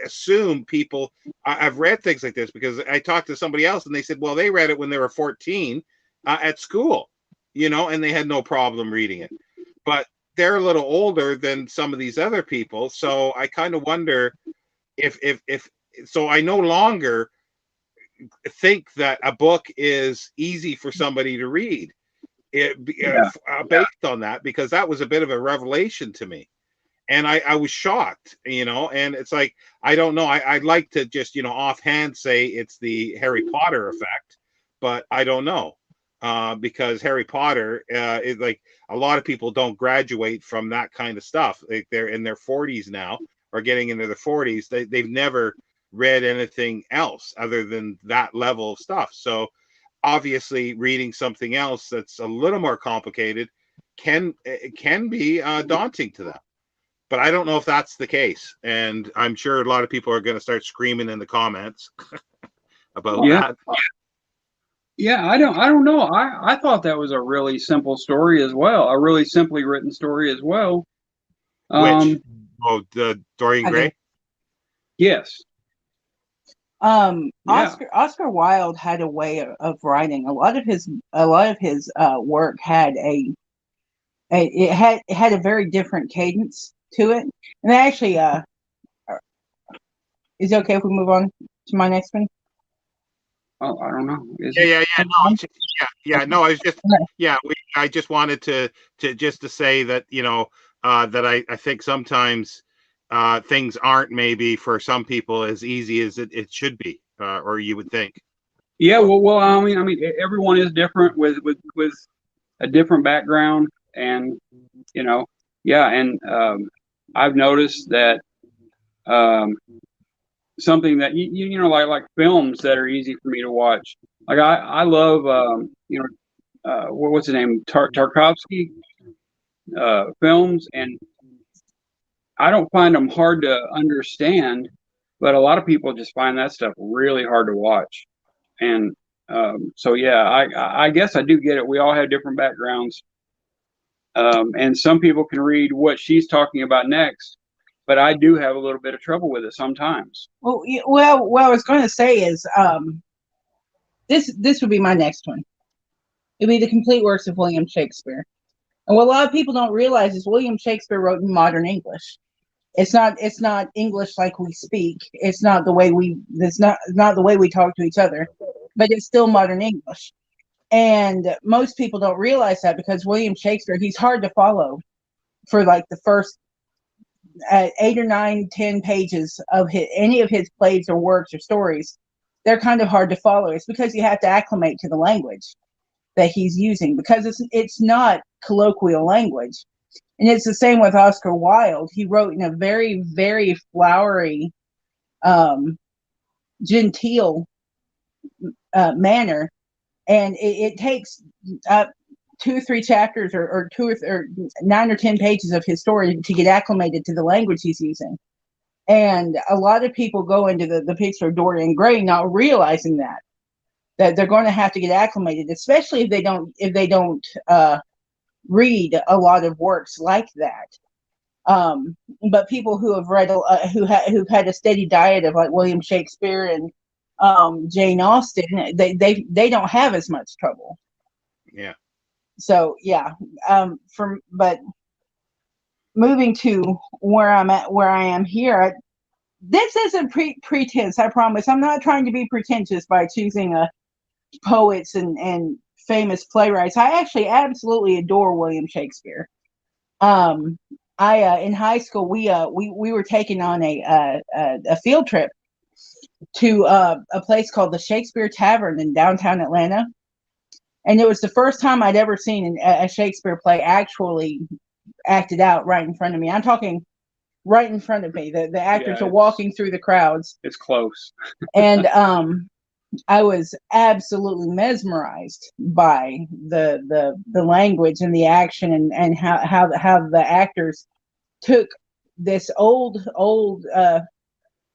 assume people. I've read things like this because I talked to somebody else and they said, well, they read it when they were 14 at school, and they had no problem reading it. But they're a little older than some of these other people, so I kind of wonder if so I no longer think that a book is easy for somebody to read based on that, because that was a bit of a revelation to me, and I was shocked, and it's like, I don't know, I'd like to just offhand say it's the Harry Potter effect, but I don't know, because Harry Potter is like, a lot of people don't graduate from that kind of stuff. Like, they're in their 40s now, or getting into their 40s. They've never read anything else other than that level of stuff. So obviously reading something else that's a little more complicated can be daunting to them. But I don't know if that's the case. And I'm sure a lot of people are going to start screaming in the comments about that. Yeah, I don't know. I thought that was a really simple story as well. A really simply written story as well. Which? The Dorian Gray? Yes. Oscar Wilde had a way of writing. A lot of his work had it had a very different cadence to it. And actually, is it okay if we move on to my next one? Oh, I don't know. No, I was just I just wanted to say that that I think sometimes things aren't maybe for some people as easy as it should be, or you would think. Yeah, well, I mean, everyone is different with a different background, and I've noticed that something that like films that are easy for me to watch. Like I love what's the name, Tarkovsky films, and I don't find them hard to understand, but a lot of people just find that stuff really hard to watch. And so yeah, I guess I do get it. We all have different backgrounds, and some people can read what she's talking about next, but I do have a little bit of trouble with it sometimes. Well, what I was going to say is, this would be my next one. It'd be the complete works of William Shakespeare. And what a lot of people don't realize is William Shakespeare wrote in modern English. It's not English like we speak. It's not the way it's not the way we talk to each other, but it's still modern English. And most people don't realize that, because William Shakespeare, he's hard to follow for like the first 8 or 9, 10 pages of any of his plays or works or stories. They're kind of hard to follow. It's because you have to acclimate to the language that he's using, because it's not colloquial language. And it's the same with Oscar Wilde. He wrote in a very, very flowery, genteel manner, and it takes 2 or 3 chapters or 9 or 10 pages of his story to get acclimated to the language he's using. And a lot of people go into the picture of Dorian Gray not realizing that they're going to have to get acclimated, especially if they don't read a lot of works like that. But people who have read who've had a steady diet of like William Shakespeare and Jane Austen, they don't have as much trouble. Yeah. So yeah, but moving to where I am here, this isn't pretense. I promise. I'm not trying to be pretentious by choosing poets and famous playwrights. I actually absolutely adore William Shakespeare. In high school we were taken on a field trip to a place called the Shakespeare Tavern in downtown Atlanta. And it was the first time I'd ever seen a Shakespeare play actually acted out right in front of me. I'm talking right in front of me. The actors are walking through the crowds. It's close. And I was absolutely mesmerized by the language and the action and how the actors took this old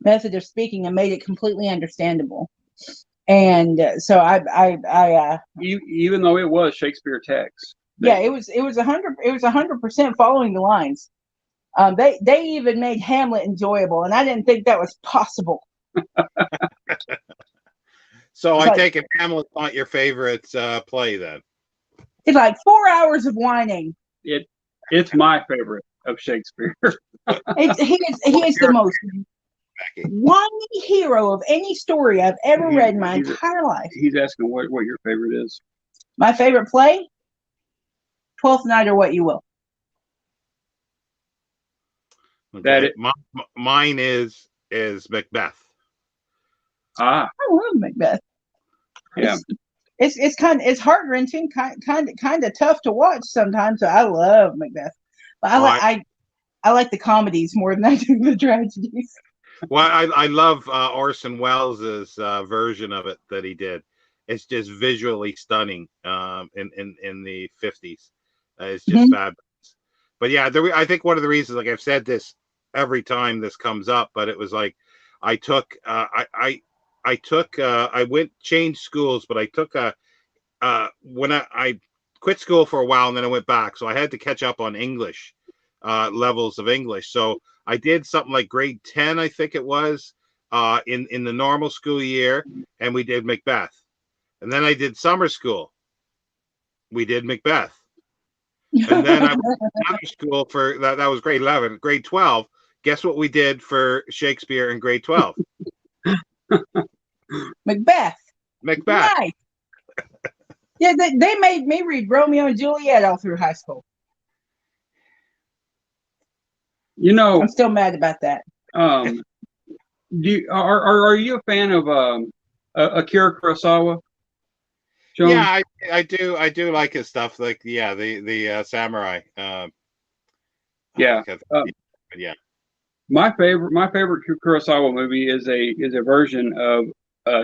method of speaking and made it completely understandable. And so even though it was Shakespeare text. Yeah, it was 100% following the lines. They even made Hamlet enjoyable, and I didn't think that was possible. So I take it Hamlet's not your favorite play then. It's like 4 hours of whining. It's my favorite of Shakespeare. He is the most whiny hero of any story I've ever read in my entire life. He's asking what your favorite is. My favorite play? 12th Night or What You Will. Okay. Mine is Macbeth. I love Macbeth. Yeah. It's heart wrenching, kind of tough to watch sometimes. So I love Macbeth, but I like the comedies more than I do the tragedies. Well, I love Orson Welles' version of it that he did. It's just visually stunning. In the 50s, it's just fabulous. But yeah, I think one of the reasons, like I've said this every time this comes up, but it was like I changed schools, but I took when I quit school for a while and then I went back, so I had to catch up on English levels of English. So I did something like grade 10, I think it was, in the normal school year, and we did Macbeth. And then I did summer school. We did Macbeth. And then I went to summer school for that was grade 11. Grade 12, guess what we did for Shakespeare in grade 12? Macbeth. Nice. Yeah, they made me read Romeo and Juliet all through high school. You know, I'm still mad about that. Are you a fan of Akira Kurosawa? Sean? Yeah, I do like his stuff. Like the samurai. Yeah. Yeah. My favorite Kurosawa movie is a version of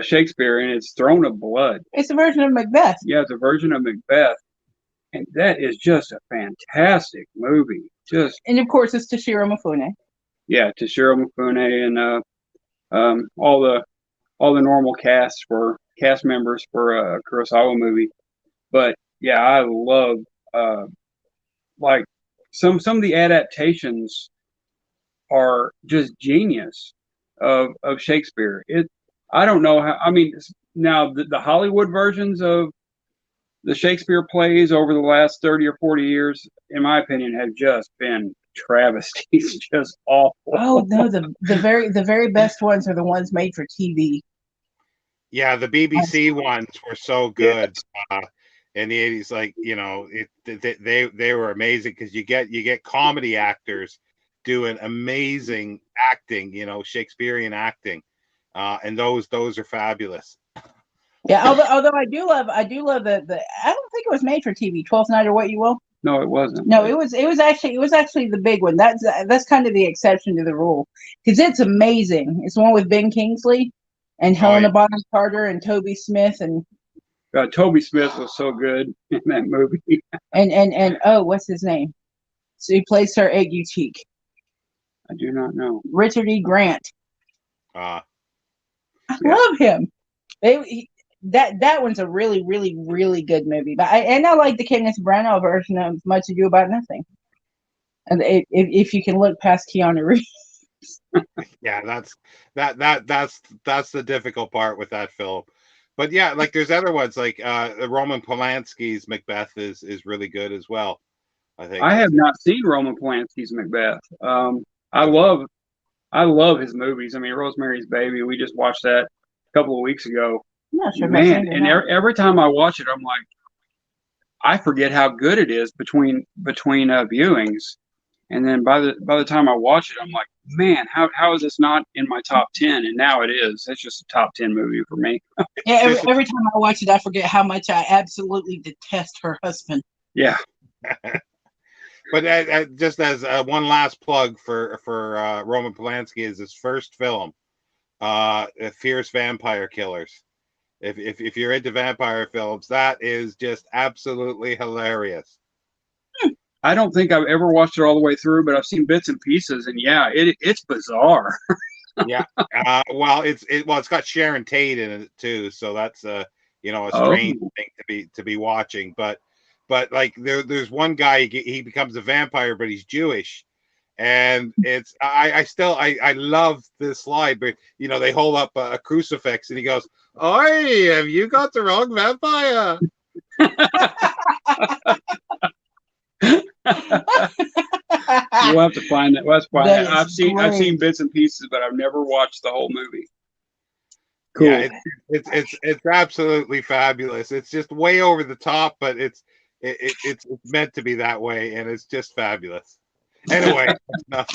Shakespeare, and it's Throne of Blood. It's a version of Macbeth. Yeah, it's a version of Macbeth, and that is just a fantastic movie. And of course, it's Toshiro Mifune. Yeah, Toshiro Mifune and all the normal cast members for a Kurosawa movie. But yeah, I love like some of the adaptations are just genius of Shakespeare. I don't know how. I mean, now the Hollywood versions of the Shakespeare plays over the last 30 or 40 years, in my opinion, have just been travesties, just awful. Oh no, the very best ones are the ones made for TV. Yeah, the BBC ones were so good in the 80s. Like, you know, they were amazing because you get comedy actors doing amazing acting, you know, Shakespearean acting, and those are fabulous. Yeah, although I do love the I don't think it was made for TV. 12th Night or What You Will. No, it wasn't. No, it was actually the big one. That's kind of the exception to the rule because it's amazing. It's the one with Ben Kingsley and Helena Bonham Carter and Toby Smith and Toby Smith was so good in that movie. and what's his name? So he plays Sir Aguecheek. I do not know. Richard E. Grant. I love him. That one's a really, really, really good movie. But I like the Kenneth Branagh version of Much Ado About Nothing. And if you can look past Keanu Reeves. Yeah, that's the difficult part with that film. But yeah, like there's other ones like Roman Polanski's Macbeth is really good as well. I think I have not seen Roman Polanski's Macbeth. I love his movies. I mean, Rosemary's Baby. We just watched that a couple of weeks ago. Sure, man, and every time I watch it, I'm like, I forget how good it is between viewings, and then by the time I watch it, I'm like, man, how is this not in my top 10? And now it is. It's just a top 10 movie for me. Yeah, every time I watch it, I forget how much I absolutely detest her husband. Yeah. But just as one last plug for Roman Polanski is his first film, Fierce Vampire Killers. If you're into vampire films, that is just absolutely hilarious. I don't think I've ever watched it all the way through, but I've seen bits and pieces, and yeah, it's bizarre. Yeah. Well, it's got Sharon Tate in it too, so that's a strange thing to be watching. But like there's one guy, he becomes a vampire, but he's Jewish, and it's I love this slide, but they hold up a crucifix, and he goes, "Oi, have you got the wrong vampire?" We'll have to find that. Well, that's why That I've is seen great. bits and pieces, but I've never watched the whole movie. Cool. Yeah, it's absolutely fabulous. It's just way over the top, but it's meant to be that way, and it's just fabulous. Anyway, enough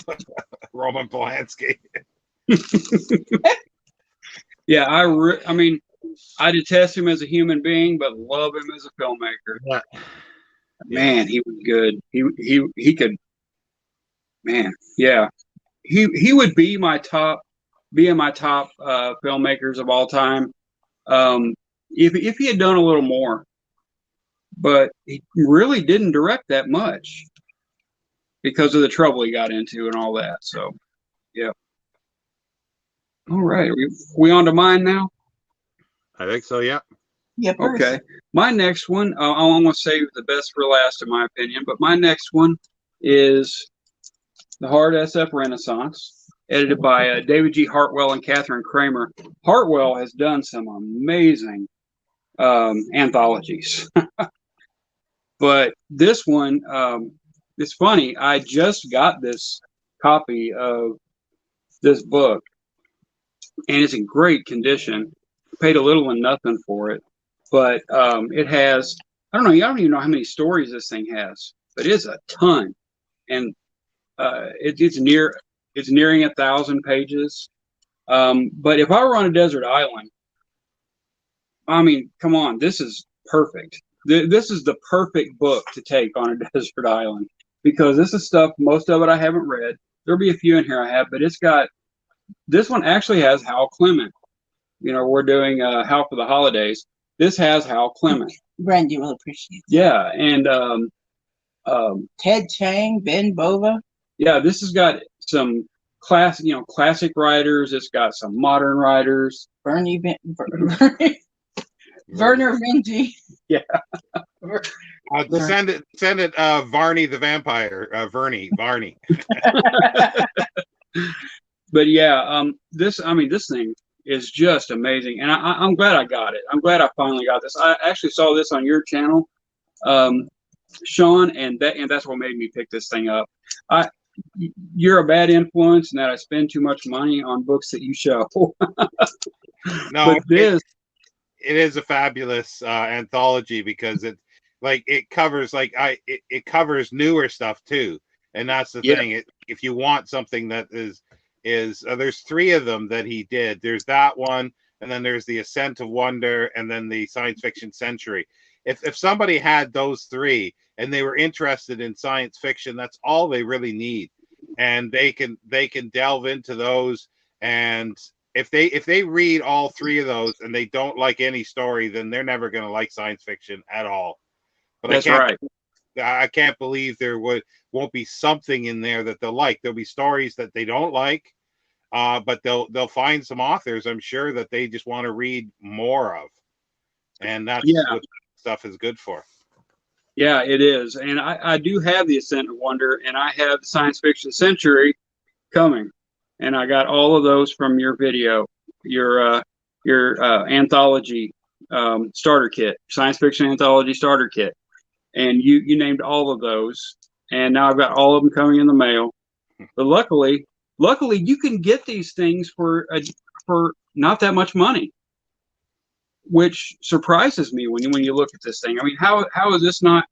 Roman Polanski. Yeah, I mean, I detest him as a human being, but love him as a filmmaker. Yeah. Man, he was good. He could. Man, yeah, he would be in my top filmmakers of all time. If he had done a little more, but he really didn't direct that much because of the trouble he got into and all that. So, yeah. All right, we on to mine now? I think so. Yeah. Yep. Okay. My next one, I want to save the best for last, in my opinion. But my next one is The Hard SF Renaissance, edited by David G. Hartwell and Catherine Kramer. Hartwell has done some amazing anthologies. But this one, it's funny. I just got this copy of this book, and it's in great condition. Paid a little and nothing for it. But it has, I don't even know how many stories this thing has, but it's a ton. And it's nearing 1,000 pages. But if I were on a desert island, I mean, come on, this is perfect. This is the perfect book to take on a desert island, because this is stuff, most of it I haven't read. There'll be a few in here I have, but this one actually has Hal Clement. We're doing Hal for the holidays. This has Hal Clement. Brandy will appreciate it. Yeah, and Ted Chiang, Ben Bova. Yeah, this has got some classic writers. It's got some modern writers. Werner Vinci. Yeah. Send it Varney the vampire. Varney. But yeah, this thing is just amazing, and I'm glad I got it. I'm glad I finally got this. I actually saw this on your channel, Sean, and that's what made me pick this thing up. You're a bad influence in that I spend too much money on books that you show. No, but this it is a fabulous anthology, because it covers it covers newer stuff too, and that's the thing. If you want something that is there's 3 of them that he did. There's that one, and then there's the Ascent of Wonder, and then the Science Fiction Century. If somebody had those 3 and they were interested in science fiction, that's all they really need, and they can delve into those. And if they read all 3 of those and they don't like any story, then they're never going to like science fiction at all. But that's right. I can't believe there won't be something in there that they'll like. There'll be stories that they don't like, but they'll find some authors, I'm sure, that they just want to read more of, and that's what stuff is good for. Yeah, it is. And I do have the Ascent of Wonder, and I have the Science Fiction Century coming, and I got all of those from your video, your anthology starter kit, Science Fiction Anthology starter kit. And you named all of those, and now I've got all of them coming in the mail. But luckily you can get these things for not that much money, which surprises me when you look at this thing. I mean, how is this not,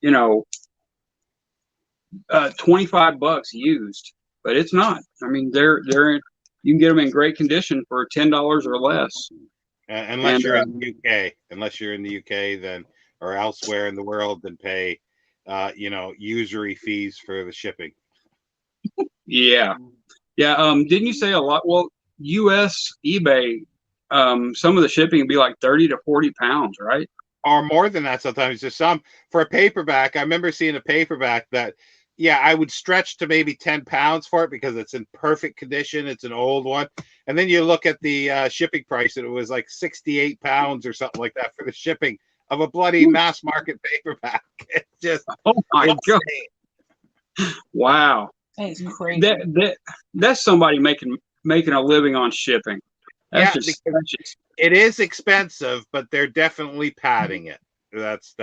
$25 used? But it's not. I mean, you can get them in great condition for $10 or less. Unless you're in the UK, then, or elsewhere in the world, then pay, usury fees for the shipping. Yeah. Didn't you say a lot? Well, U.S. eBay, some of the shipping would be like 30 to 40 pounds, right? or more than that sometimes. There's some for a paperback. I remember seeing a paperback that, yeah, I would stretch to maybe 10 pounds for it because it's in perfect condition. It's an old one. And then you look at the shipping price, and it was like 68 pounds or something like that for the shipping of a bloody mass market paperback. It's just insane. God. Wow. It's crazy. That's somebody making a living on shipping. That's it is expensive, but they're definitely padding it. That's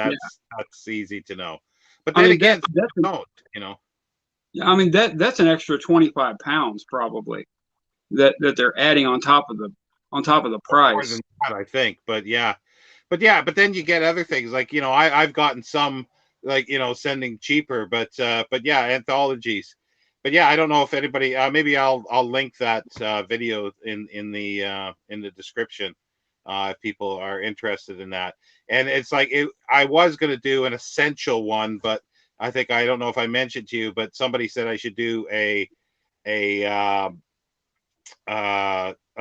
easy to know. But then again, don't, you know. I mean, that's an extra 25 pounds probably that they're adding on top of the price. More than that, I think. But then you get other things like, you know, I've gotten some, like, you know, sending cheaper, but yeah, anthologies. But yeah, I don't know if anybody, maybe I'll link that video in the description if people are interested in that. And it's like, I was going to do an essential one, but I don't know if I mentioned to you, but somebody said I should do a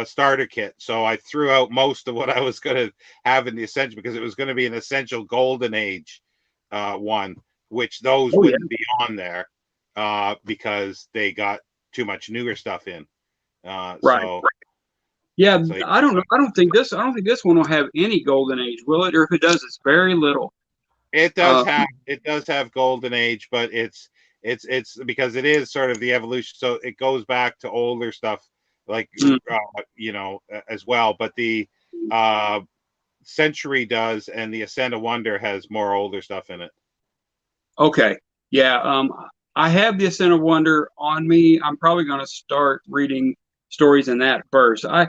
starter kit. So I threw out most of what I was going to have in the essential, because it was going to be an essential golden age one, which those wouldn't be on there because they got too much newer stuff in. Right. So, yeah, so, I don't know. I don't think this one will have any golden age, will it? Or if it does, it's very little. It does have golden age, but it's because it is sort of the evolution. So it goes back to older stuff, like you know, as well. But the Century does, and the Ascent of Wonder has more older stuff in it. Okay, yeah. I have the Ascent of Wonder on me. I'm probably going to start reading stories in that first. I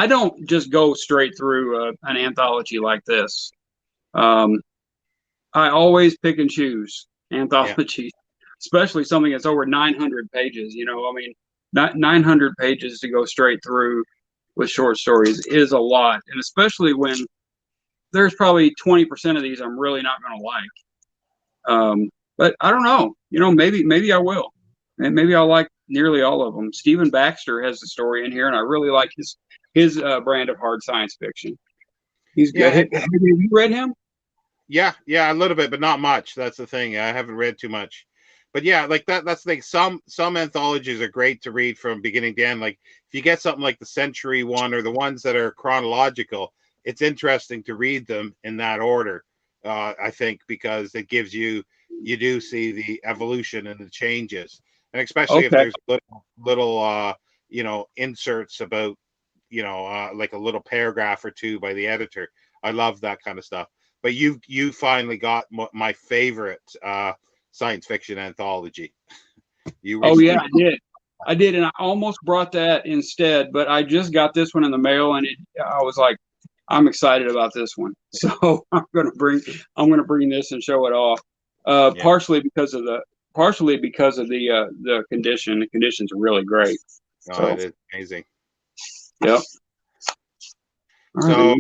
don't just go straight through an anthology like this. I always pick and choose anthologies, especially something that's over 900 pages. You know, I mean, 900 pages to go straight through with short stories is a lot, and especially when there's probably 20% of these I'm really not going to like. But I don't know. You know, maybe I will, and maybe I'll like nearly all of them. Stephen Baxter has the story in here, and I really like his brand of hard science fiction. He's good. Have you read him? Yeah, a little bit, but not much. That's the thing. I haven't read too much. But yeah, like that's the thing. Some anthologies are great to read from beginning to end. Like if you get something like the Century one or the ones that are chronological, it's interesting to read them in that order. I think because it gives you do see the evolution and the changes, and especially if there's little you know, inserts about, you know, like a little paragraph or two by the editor. I love that kind of stuff. But you finally got my favorite science fiction anthology. I did, and I almost brought that instead, but I just got this one in the mail, and I was like, I'm excited about this one, so I'm gonna bring this and show it off. Partially because of the condition. The conditions are really great. So it is amazing. Yep. So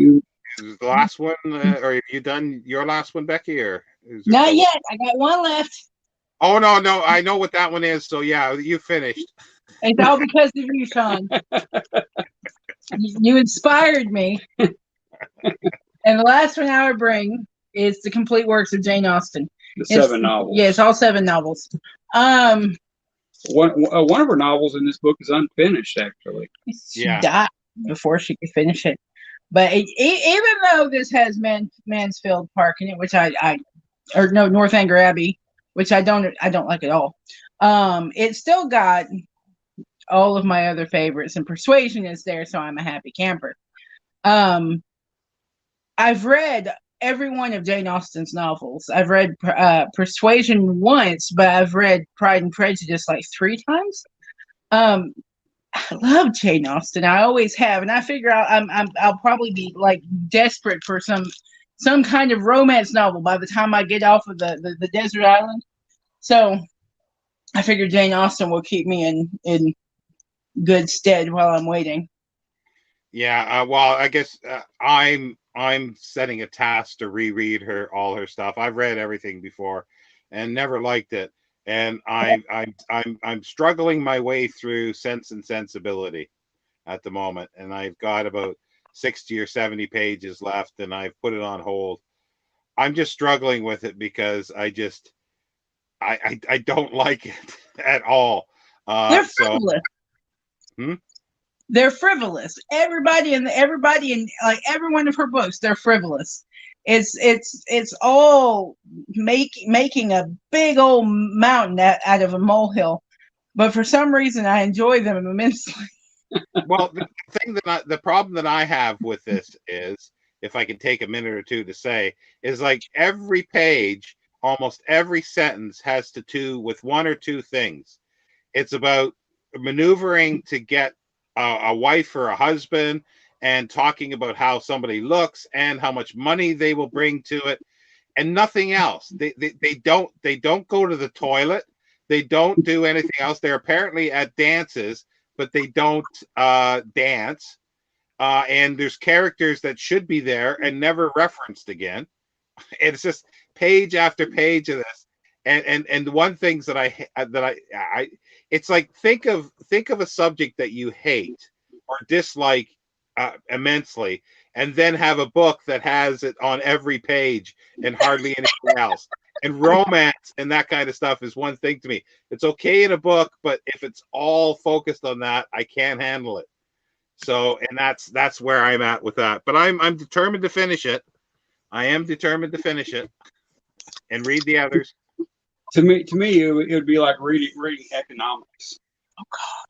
the last one, or have you done your last one, Becky? Or not yet? I got one left. Oh no! I know what that one is. So yeah, you finished. It's all because of you, Sean. You inspired me. And the last one I would bring is the complete works of Jane Austen. The 7 novels. Yes, all 7 novels. One of her novels in this book is unfinished, actually. She died before she could finish it. But even though this has Mansfield Park in it, which Northanger Abbey, which I don't like at all. It still got all of my other favorites, and Persuasion is there, so I'm a happy camper. I've read every one of Jane Austen's novels. I've read Persuasion once, but I've read Pride and Prejudice like 3 times. I love Jane Austen. I always have, and I figure I'll probably be like desperate for some kind of romance novel by the time I get off of the desert island. So I figure Jane Austen will keep me in good stead while I'm waiting. Yeah, well, I guess I'm setting a task to reread all her stuff. I've read everything before and never liked it, and I'm struggling my way through Sense and Sensibility at the moment, and I've got about 60 or 70 pages left, and I've put it on hold. I'm just struggling with it because I don't like it at all. They're frivolous. Hmm? They're frivolous. Everybody in like every one of her books, they're frivolous. It's all making a big old mountain out of a molehill. But for some reason, I enjoy them immensely. Well, the problem that I have with this is, if I can take a minute or two to say, is like every page, almost every sentence has to do with one or two things. It's about maneuvering to get a wife or a husband, and talking about how somebody looks and how much money they will bring to it, and nothing else. They don't go to the toilet. They don't do anything else. They're apparently at dances, but they don't dance. And there's characters that should be there and never referenced again. It's just page after page of this. And the one things that I it's like, think of a subject that you hate or dislike immensely, and then have a book that has it on every page and hardly anything else. And romance and that kind of stuff is one thing to me. It's okay in a book, but if it's all focused on that, I can't handle it. So, and that's where I'm at with that. But I'm determined to finish it. I am determined to finish it and read the others. To me, it would be like reading economics. Oh God!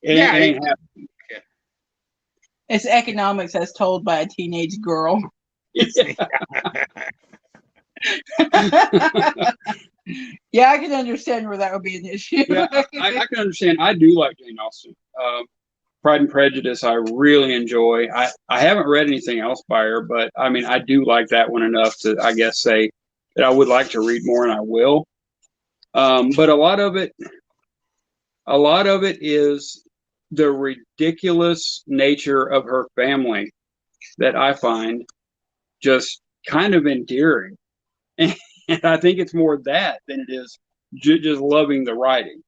Yeah, it ain't happening. It's economics as told by a teenage girl. Yeah, I can understand where that would be an issue. Yeah, I can understand. I do like Jane Austen. Pride and Prejudice, I really enjoy. I haven't read anything else by her, but I mean, I do like that one enough to, I guess, say that I would like to read more, and I will. But a lot of it is the ridiculous nature of her family that I find just kind of endearing. And I think it's more that than it is just loving the writing.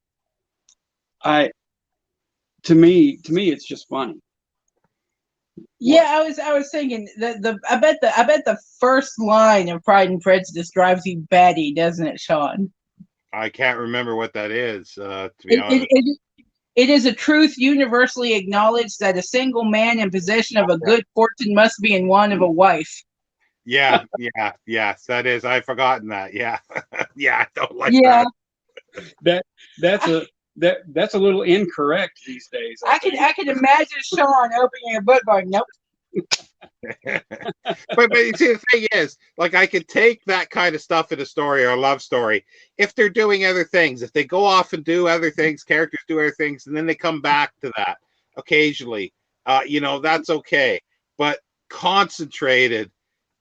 To me, it's just funny. Yeah, I was thinking I bet the first line of Pride and Prejudice drives you batty, doesn't it, Sean? I can't remember what that is, to be honest. It is a truth universally acknowledged that a single man in possession of a good fortune must be in want of a wife. Yes, that is. I've forgotten that. Yeah, yeah, I don't like that. That's a little incorrect these days. I can imagine Sean opening a book going, nope. but you see, the thing is, like, I could take that kind of stuff in a story or a love story if they're doing other things. If they go off and do other things, characters do other things, and then they come back to that occasionally, that's okay. But concentrated,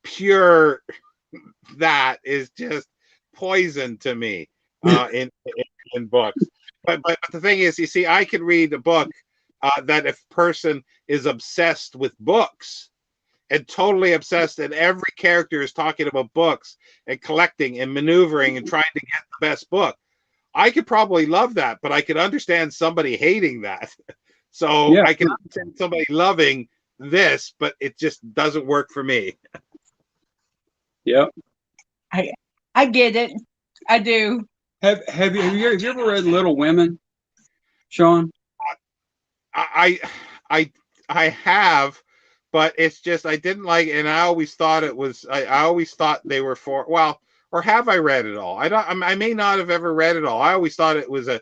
pure, that is just poison to me in books. But the thing is, you see, I can read a book that if a person is obsessed with books and totally obsessed, and every character is talking about books and collecting and maneuvering and trying to get the best book, I could probably love that, but I could understand somebody hating that. So yeah. I can understand somebody loving this, but it just doesn't work for me. Yep. I get it. I do. Have you ever read Little Women, Sean? I have, but it's just I didn't like it, and I always thought it was. I always thought they were for, well, or have I read it all? I may not have ever read it all. I always thought it was a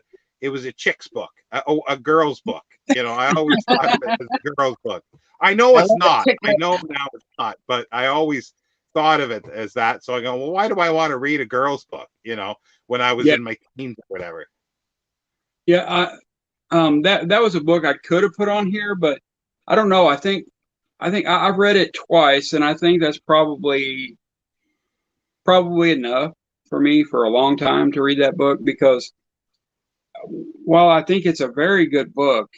chick's book, a girl's book. I always thought it was a girl's book. I know it's not. I know now it's not, but I always thought of it as that. So I go, well, why do I want to read a girl's book? When I was in my teens or whatever. Yeah, that was a book I could have put on here, but I don't know. I think I've read it twice, and I think that's probably enough for me for a long time to read that book, because while I think it's a very good book,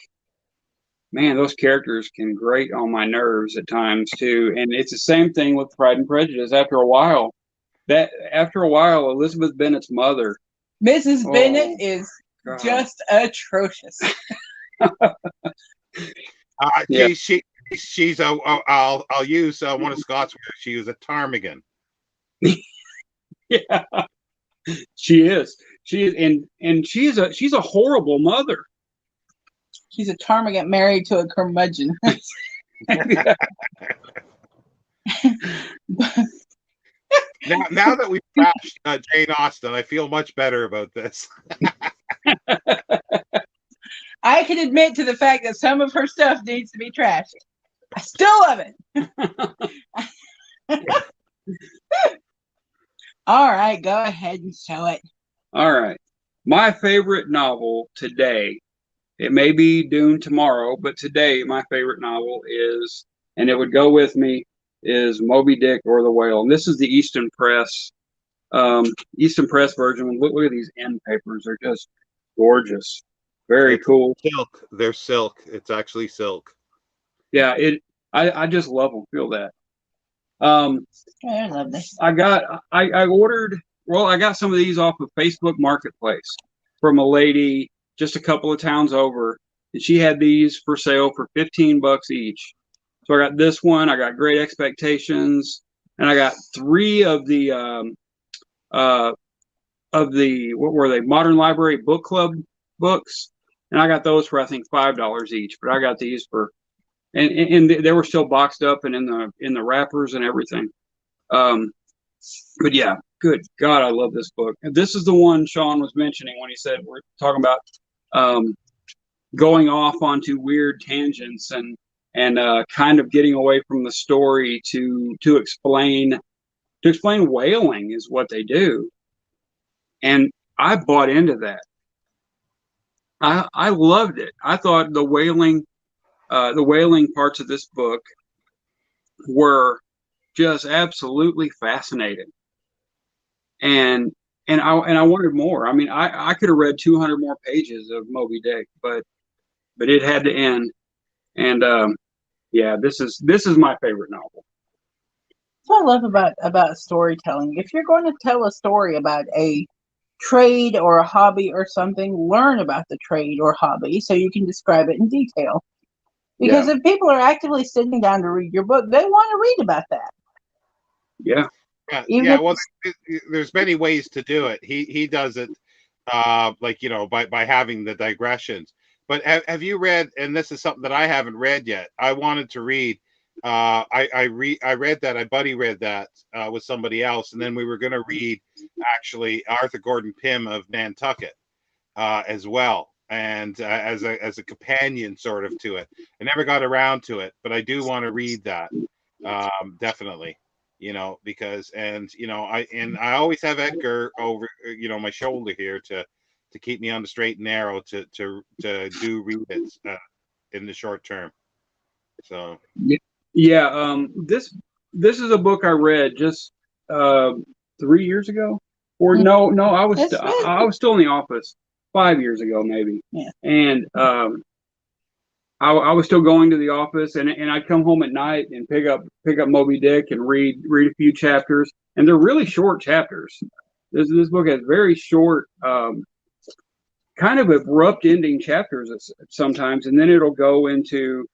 man, those characters can grate on my nerves at times too. And it's the same thing with Pride and Prejudice. After a while, Elizabeth Bennet's mother, Mrs. Bennet, is just atrocious. She's I'll use one of Scott's words. She was a ptarmigan. Yeah, she is. She is, and she's a horrible mother. She's a Tarmagant married to a curmudgeon. Now that we've trashed Jane Austen, I feel much better about this. I can admit to the fact that some of her stuff needs to be trashed. I still love it. All right, go ahead and show it. All right. My favorite novel today, it may be Dune tomorrow, but today my favorite novel is, and it would go with me, is Moby Dick or the Whale. And this is the Easton Press version. Look at these end papers. They're just gorgeous. Very cool. Silk. They're silk. It's actually silk. Yeah, I just love them. Feel that. I love this. I got some of these off of Facebook Marketplace from a lady just a couple of towns over, and she had these for sale for $15 each. So I got this one. I got Great Expectations, and I got 3 of the what were they, Modern Library Book Club books, and I got those for I think $5 each. But I got these for, and they were still boxed up and in the wrappers and everything. But yeah, good God, I love this book. And this is the one Sean was mentioning when he said we're talking about going off onto weird tangents and kind of getting away from the story to explain whaling is what they do. And I bought into that. I loved it. I thought the whaling parts of this book were just absolutely fascinating. And I wanted more. I mean, I could have read 200 more pages of Moby Dick, but it had to end. And yeah, this is my favorite novel. That's what I love about storytelling. If you're going to tell a story about a trade or a hobby or something, learn about the trade or hobby so you can describe it in detail. Because if people are actively sitting down to read your book, they want to read about that. Yeah. Well, there's many ways to do it. He does it by having the digressions. But have you read, and this is something that I haven't read yet, I wanted to read, I read that, buddy read that with somebody else, and then we were going to read actually Arthur Gordon Pym of Nantucket as well, and as a companion sort of to it. I never got around to it, but I do want to read that definitely, because I always have Edgar over my shoulder here to keep me on the straight and narrow to do read it in the short term. So yeah, this is a book I read just 3 years ago, or no, I was still in the office 5 years ago maybe, yeah. And I was still going to the office, and I'd come home at night and pick up Moby Dick and read a few chapters, and they're really short chapters. This book has very short, kind of abrupt ending chapters sometimes, and then it'll go into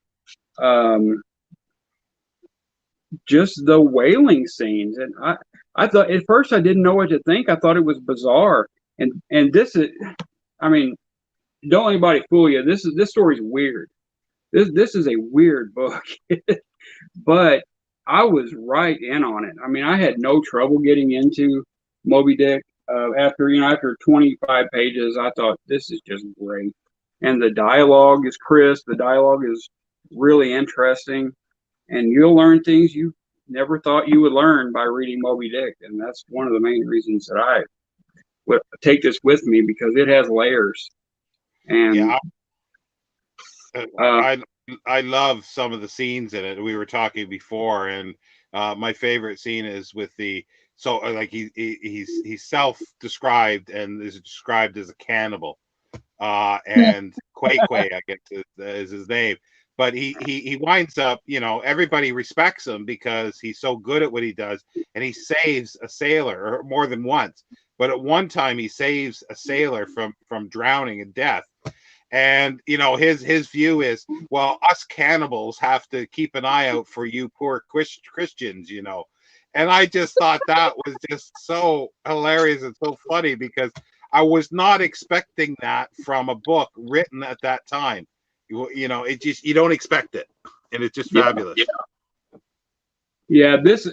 just the whaling scenes. And I thought at first I didn't know what to think. I thought it was bizarre, and this is, I mean, don't anybody fool you. This story's weird. This is a weird book, but I was right in on it. I mean, I had no trouble getting into Moby Dick. After 25 pages, I thought this is just great, and the dialogue is crisp. The dialogue is really interesting, and you'll learn things you never thought you would learn by reading Moby Dick, and that's one of the main reasons that I would take this with me, because it has layers. And yeah, I love some of the scenes in it. We were talking before, and my favorite scene is with he's self-described and is described as a cannibal, and Quay, I guess is his name. But he winds up, everybody respects him because he's so good at what he does, and he saves a sailor, or more than once. But at one time, he saves a sailor from drowning and death. And his view is, well, us cannibals have to keep an eye out for you poor Christians, And I just thought that was just so hilarious and so funny because I was not expecting that from a book written at that time. You know, it just, you don't expect it, and it's just fabulous. Yeah, this.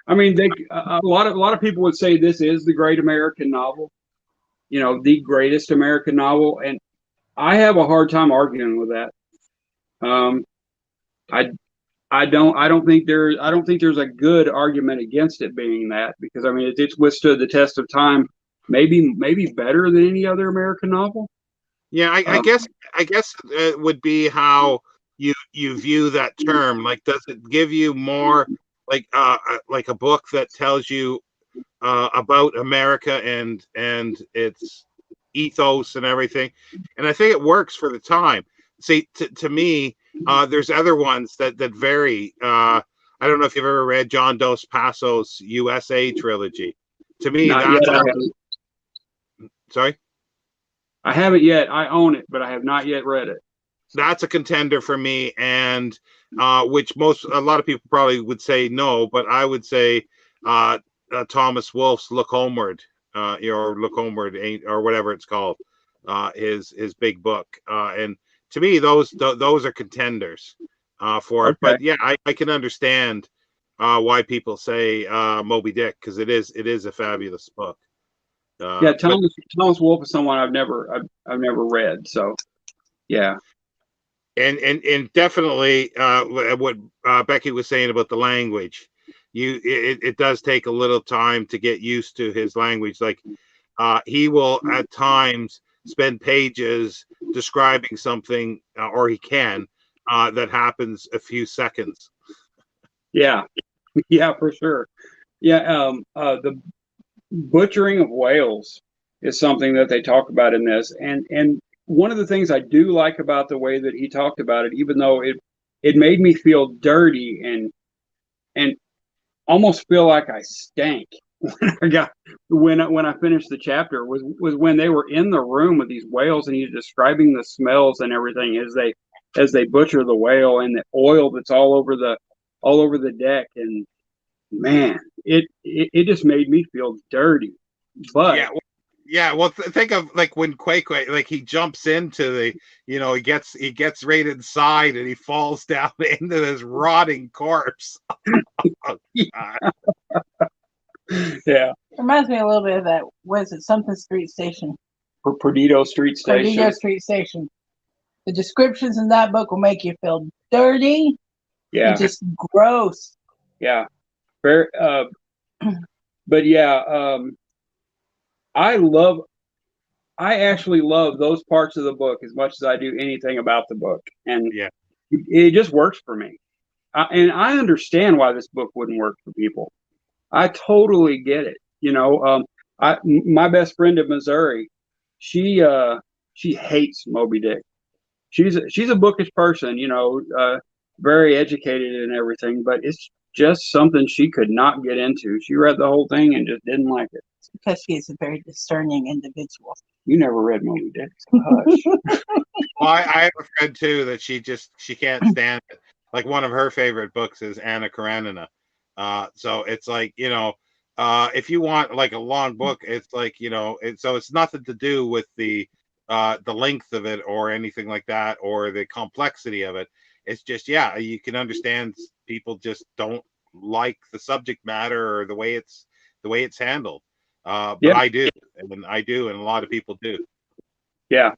I mean, a lot of people would say this is the great American novel. You know, the greatest American novel, and I have a hard time arguing with that. I I don't think there's a good argument against it being that, because I mean it's withstood the test of time, maybe better than any other American novel. Yeah, I guess it would be how you view that term. Like, does it give you more like a book that tells you about America and its ethos and everything? And I think it works for the time. See, to me, there's other ones that vary. I don't know if you've ever read John Dos Passos' USA trilogy. To me, Not that's yet, sorry. I haven't yet. I own it, but I have not yet read it. That's a contender for me, and which a lot of people probably would say no, but I would say Thomas Wolfe's Look Homeward, or Look Homeward, or whatever it's called, his big book, and to me those are contenders for it. Okay. But yeah, I can understand why people say Moby Dick, because it is a fabulous book. Yeah, Thomas Wolfe is someone I've never read, so yeah. And definitely what Becky was saying about the language, it does take a little time to get used to his language. Like he will at times spend pages describing something, or he can, that happens a few seconds. Yeah, yeah, for sure. Yeah, the butchering of whales is something that they talk about in this, and one of the things I do like about the way that he talked about it, even though it made me feel dirty and almost feel like I stank when I finished the chapter, was when they were in the room with these whales and he's describing the smells and everything as they butcher the whale, and the oil that's all over the deck, and man, it just made me feel dirty. But well, think of like when Quake, like he jumps into the, he gets right inside and he falls down into this rotting corpse. Oh, yeah, reminds me a little bit of that. Was it something Street Station? Perdido Street Station. Perdido Street Station. The descriptions in that book will make you feel dirty. Yeah, and just gross. Yeah, very. But yeah, I actually love those parts of the book as much as I do anything about the book, and yeah, it just works for me. And I understand why this book wouldn't work for people. I totally get it. My best friend in Missouri, she hates Moby Dick. She's a bookish person, very educated and everything, but it's just something she could not get into. She read the whole thing and just didn't like it. It's because she is a very discerning individual. You never read Moby Dick. Hush. Well, I have a friend too that she can't stand it. Like one of her favorite books is Anna Karenina. So it's like, if you want like a long book, it's like, so it's nothing to do with the length of it or anything like that, or the complexity of it. It's just, you can understand people just don't like the subject matter or the way it's handled. But yeah. I do, and a lot of people do. Yeah.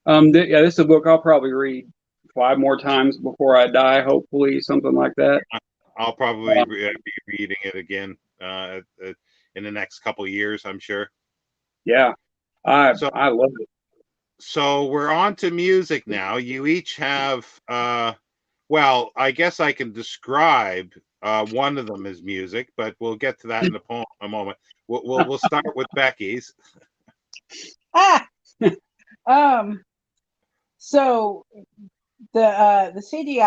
This is a book I'll probably read 5 more times before I die, hopefully, something like that. I'll probably be reading it again in the next couple of years, I'm sure. Yeah, I love it. So we're on to music now. You each have, well, I guess I can describe one of them as music, but we'll get to that in a moment. We'll start with Becky's. So the CD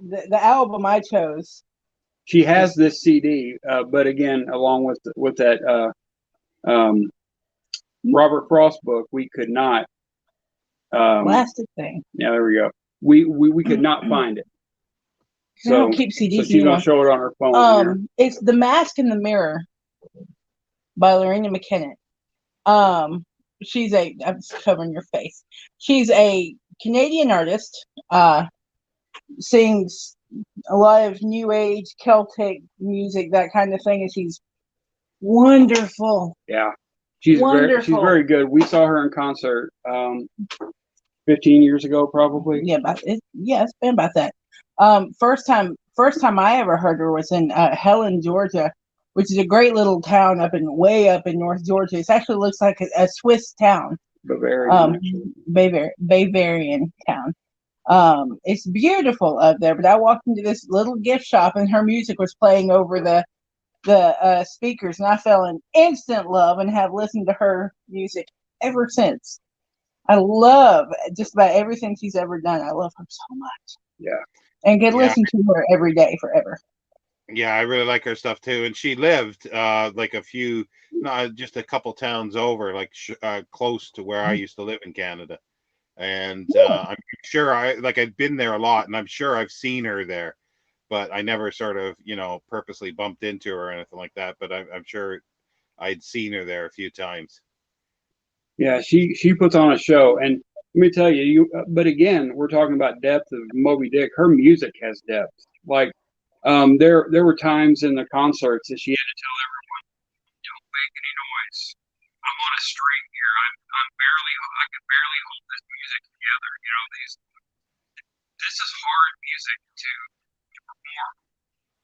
the album I chose. She has this CD, but again, along with that Robert Frost book, we could not. Plastic thing. Yeah, there we go. We could not find it. I don't keep CDs so she's gonna show it on her phone. It's The Mask in the Mirror by Lorena McKinnon. I'm just covering your face. She's a Canadian artist. Sings a lot of New Age, Celtic music, that kind of thing, and she's wonderful. Yeah, she's very good. We saw her in concert 15 years ago, probably. Yeah, it's been about that. First time I ever heard her was in Helen, Georgia, which is a great little town way up in North Georgia. It actually looks like a Swiss town. Bavarian town. It's beautiful up there, but I walked into this little gift shop and her music was playing over the speakers, and I fell in instant love and have listened to her music ever since. I love just about everything she's ever done. I love her so much. Yeah. And can listen to her every day forever. Yeah, I really like her stuff too. And she lived like just a couple towns over, like close to where I used to live in Canada. And I'm sure I'd been there a lot, and I'm sure I've seen her there, but I never sort of, purposely bumped into her or anything like that. But I'm sure I'd seen her there a few times. Yeah, she puts on a show, and let me tell you, but again, we're talking about depth of Moby Dick. Her music has depth. Like, there were times in the concerts that she had to tell everyone, "Don't make any noise. I'm on a string here. I can barely hold this music together. This is hard music to perform."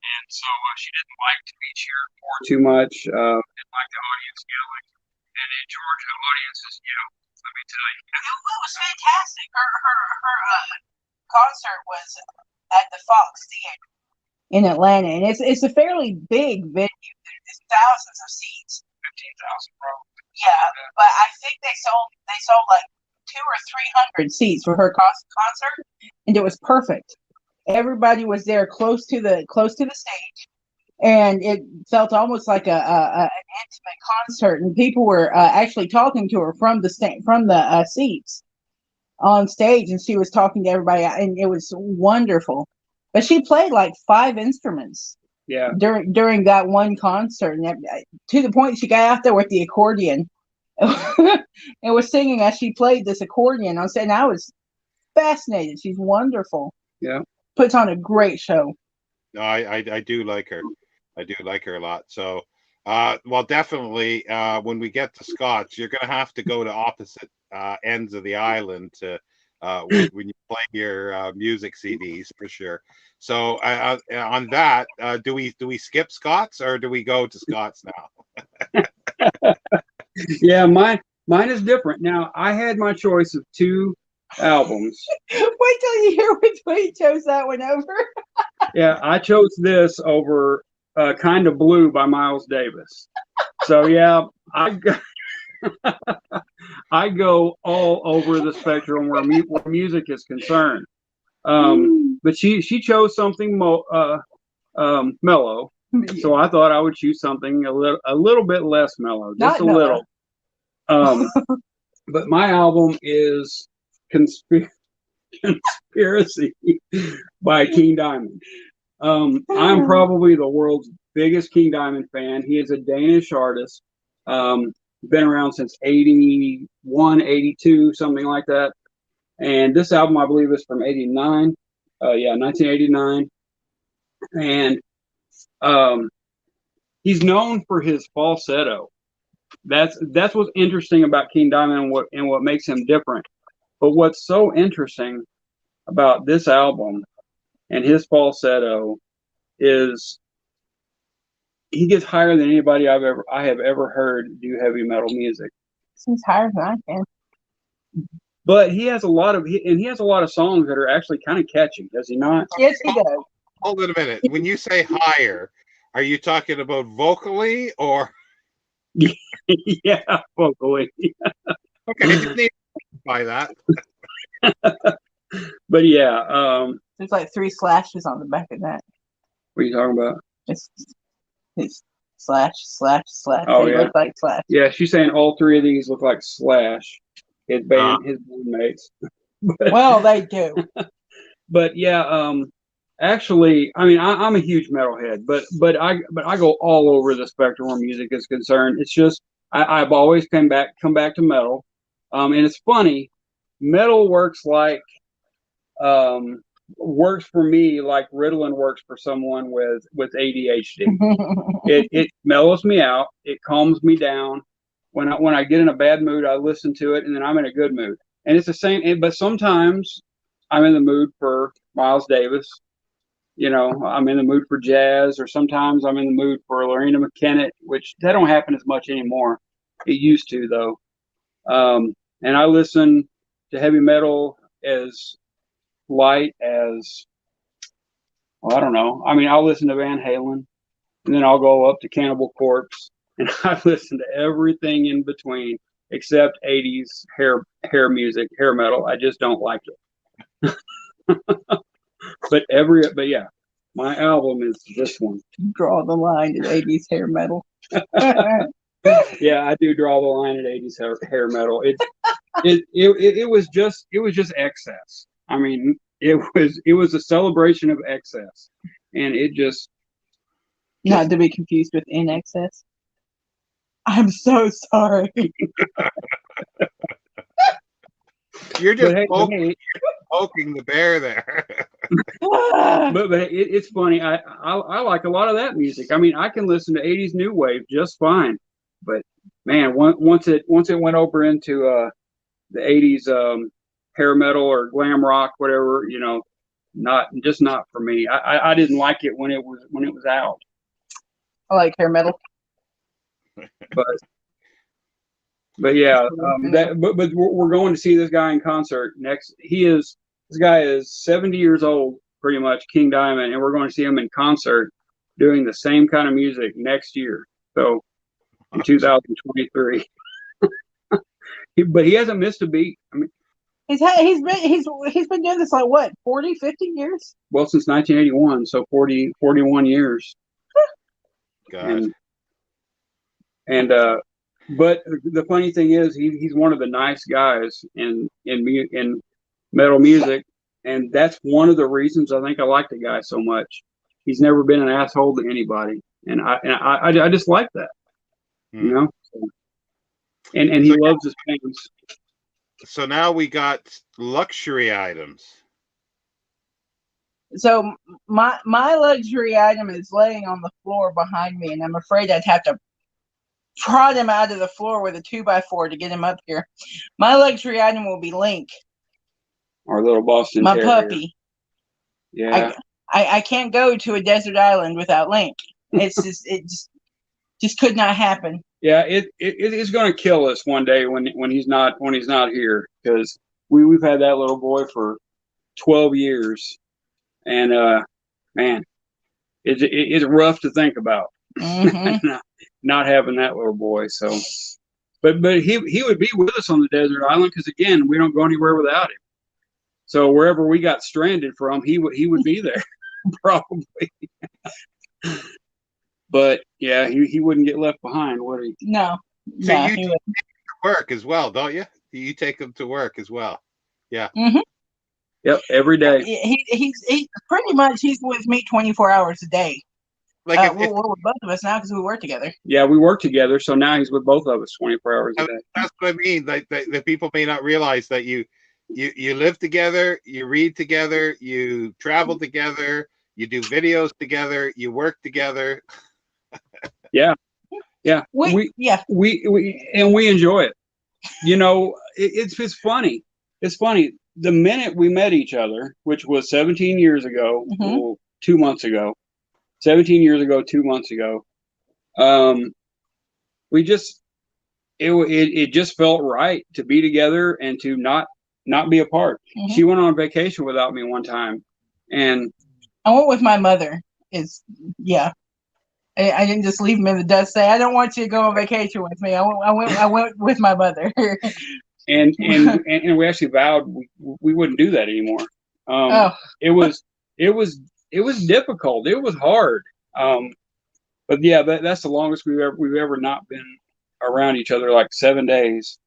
And so she didn't like to be cheered for too much. Didn't like the audience yelling. And in Georgia, audiences, let me tell you. It was fantastic. Her concert was at the Fox Theater in Atlanta, and it's a fairly big venue. There's thousands of seats. 15,000 probably. Yeah, but I think they sold like 200 or 300 seats for her concert, and it was perfect. Everybody was there close to the stage. And it felt almost like an intimate concert, and people were actually talking to her from the seats on stage, and she was talking to everybody, and it was wonderful. But she played like 5 instruments. Yeah. During that one concert, and to the point she got out there with the accordion and was singing as she played this accordion. I was fascinated. She's wonderful. Yeah. Puts on a great show. No, I do like her. I do like her a lot. So, well, definitely, when we get to Scots, you're going to have to go to opposite ends of the island to when you play your music CDs for sure. So, on that, do we skip Scots or do we go to Scots now? Yeah, mine is different. Now, I had my choice of 2 albums. Wait till you hear which way you chose that one over. Yeah, I chose this over Kind of Blue by Miles Davis. So yeah, I go all over the spectrum where music is concerned. But she chose something mellow, so I thought I would choose something a little bit less mellow, just a little. But my album is Conspiracy by King Diamond. I'm probably the world's biggest King Diamond fan. He is a Danish artist. Been around since 81, 82, something like that. And this album, I believe, is from 89. 1989. And he's known for his falsetto. That's what's interesting about King Diamond and what makes him different. But what's so interesting about this album and his falsetto is he gets higher than anybody I have ever heard do heavy metal music. He's higher than I can. But he has a lot of songs that are actually kind of catchy, does he not? Yes, he does. Hold it a minute. When you say higher, are you talking about vocally or? Yeah, vocally. Okay, I didn't by that. But yeah, there's like 3 slashes on the back of that. What are you talking about? It's slash. Oh, they yeah. look like slash. Yeah, she's saying all 3 of these look like Slash, his bandmates. Well, they do. But yeah, Actually, I mean, I'm a huge metalhead, but I go all over the spectrum where music is concerned. It's just I've always come back to metal, and it's funny. Metal works for me like Ritalin works for someone with ADHD. It mellows me out. It calms me down. When I get in a bad mood, I listen to it, and then I'm in a good mood. And it's the same. But sometimes I'm in the mood for Miles Davis. You know, I'm in the mood for jazz, or sometimes I'm in the mood for Lorena McKennitt, which that don't happen as much anymore. It used to, though. And I listen to heavy metal as light as, well, I don't know. I mean, I'll listen to Van Halen, and then I'll go up to Cannibal Corpse, and I listen to everything in between except 80s hair music, hair metal. I just don't like it. But yeah, my album is this one. Draw the line at 80s hair metal. Yeah, I do draw the line at 80s hair metal. It was just excess. I mean, it was a celebration of excess, and it just not to be confused with in excess. I'm so sorry. You're just poking the bear there. but it's funny. I like a lot of that music. I mean, I can listen to 80s new wave just fine. But man, once it went over into the 80s hair metal or glam rock, whatever, you know, not for me. I didn't like it when it was out. I like hair metal. But yeah, but we're going to see this guy in concert next. This guy is 70 years old, pretty much, King Diamond, and we're going to see him in concert doing the same kind of music next year. So in 2023. But he hasn't missed a beat. I mean, he's been doing this like what, 40, 50 years? Well, since 1981, so 41 years. God. And but the funny thing is, he's one of the nice guys in metal music, and that's one of the reasons I think I like the guy so much. He's never been an asshole to anybody, and I just like that, you know. And he loves his fans. So now we got luxury items. So my luxury item is laying on the floor behind me, and I'm afraid I'd have to prod him out of the floor with a 2x4 to get him up here. My luxury item will be Link, our little Boston my Terrier. puppy. Yeah, I can't go to a desert island without Link. It's just could not happen. Yeah, it's going to kill us one day when he's not here, because we've had that little boy for 12 years, and man, it's rough to think about. Mm-hmm. Not having that little boy. So, but he would be with us on the desert island, because again, we don't go anywhere without him. So wherever we got stranded from, he would be there probably. But yeah, he wouldn't get left behind, would he? No. So you take him to work as well, don't you? You take him to work as well. Yeah. Mm-hmm. Yep, every day. He's pretty much, he's with me 24 hours a day. Like we're with both of us now because we work together. Yeah, we work together, so now he's with both of us 24 hours a day. That's what I mean. Like the people may not realize that you live together, you read together, you travel together, you do videos together, you work together. Yeah. We enjoy it. You know, it's funny. It's funny. The minute we met each other, which was 17 years ago, mm-hmm. 2 months ago, 17 years ago, 2 months ago, we just it just felt right to be together and to not be apart. Mm-hmm. She went on vacation without me one time, and I went with my mother. I didn't just leave him in the dust. Say, I don't want you to go on vacation with me. I went with my mother. and we actually vowed we wouldn't do that anymore. It was difficult. It was hard. But yeah, that's the longest we've ever not been around each other, like 7 days.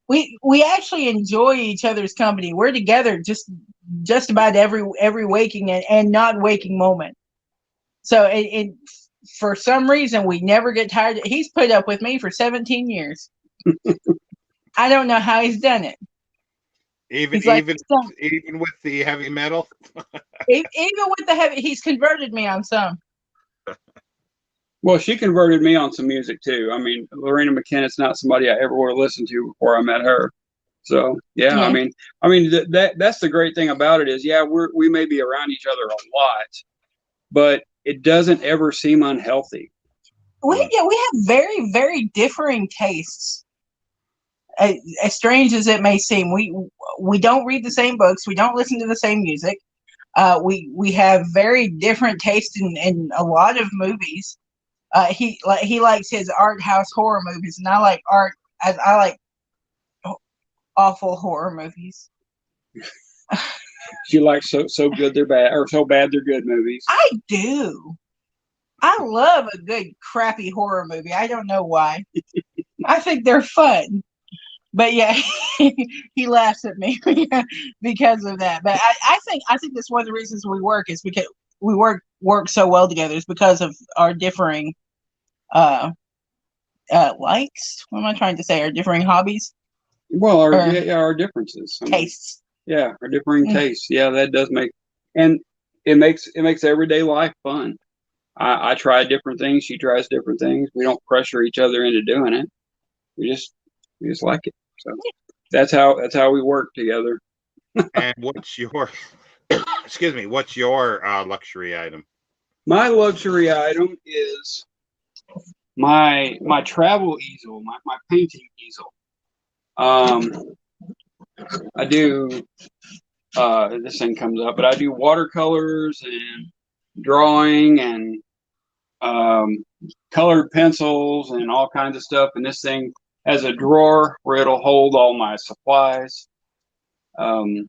We actually enjoy each other's company. We're together just just about every waking and not waking moment. So it for some reason we never get tired. He's put up with me for 17 years. I don't know how he's done it. Even with the heavy metal. Even with the heavy, he's converted me on some. Well, she converted me on some music too. I mean, Lorena McKenna's not somebody I ever would have listened to before I met her. So yeah. I mean that's the great thing about it is, yeah, we may be around each other a lot, but it doesn't ever seem unhealthy. We have very, very differing tastes. As strange as it may seem, we don't read the same books. We don't listen to the same music. We have very different tastes in a lot of movies. He likes his art house horror movies, and I like I like awful horror movies. You like so good they're bad, or so bad they're good movies. I do. I love a good crappy horror movie. I don't know why. I think they're fun. But yeah, he laughs at me because of that. But I think that's one of the reasons we work is because we work so well together is because of our differing likes. What am I trying to say? Our differing hobbies. Well, our differences, tastes. Yeah, our differing tastes. Yeah, that does make, and it makes everyday life fun. I try different things. She tries different things. We don't pressure each other into doing it. We just like it. So that's how we work together. And what's your excuse me? What's your luxury item? My luxury item is my travel easel, my painting easel. I do. This thing comes up, but I do watercolors and drawing and colored pencils and all kinds of stuff. And this thing has a drawer where it'll hold all my supplies. And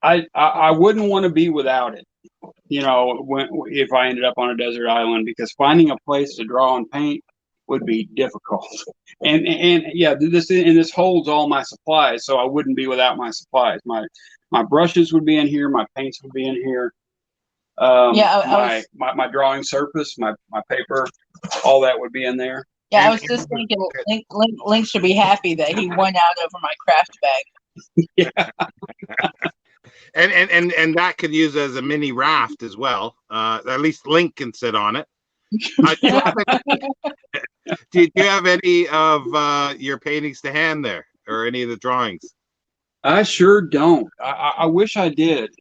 I wouldn't want to be without it, if I ended up on a desert island, because finding a place to draw and paint would be difficult. And yeah, this holds all my supplies, so I wouldn't be without my supplies. My brushes would be in here, my paints would be in here. My drawing surface, my paper, all that would be in there. Yeah, I was just thinking Link should be happy that he won out over my craft bag. Yeah. And that could use as a mini raft as well. At least Link can sit on it. Do you have any of your paintings to hand there, or any of the drawings? I sure don't. I wish I did.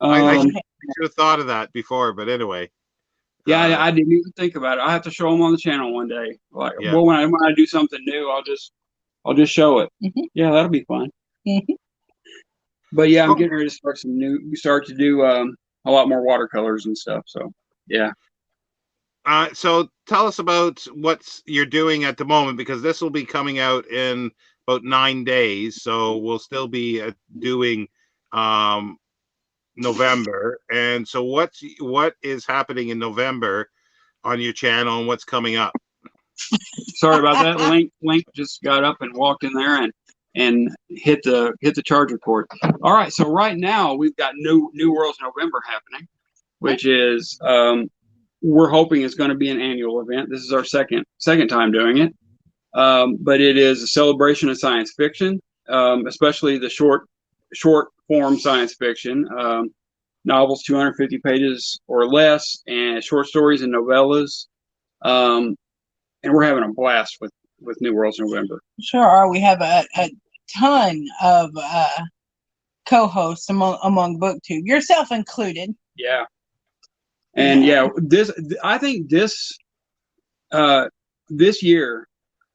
I should have thought of that before, but anyway. Yeah, I didn't even think about it. I have to show them on the channel one day. Well, when I do something new, I'll just show it. Mm-hmm. Yeah, that'll be fun. Mm-hmm. But yeah, I'm getting ready to start to do a lot more watercolors and stuff. So yeah. So tell us about what you're doing at the moment, because this will be coming out in about 9 days. So we'll still be doing November. And so what is happening in November on your channel, and what's coming up? Sorry about that. Link just got up and walked in there and hit the charger cord. All right, so right now we've got New Worlds November happening, which is we're hoping it's going to be an annual event. This is our second time doing it, but it is a celebration of science fiction, especially the short form science fiction, novels 250 pages or less, and short stories and novellas, and we're having a blast with New Worlds November. Sure are. We have a ton of co-hosts among BookTube, yourself included. Yeah. And I think this year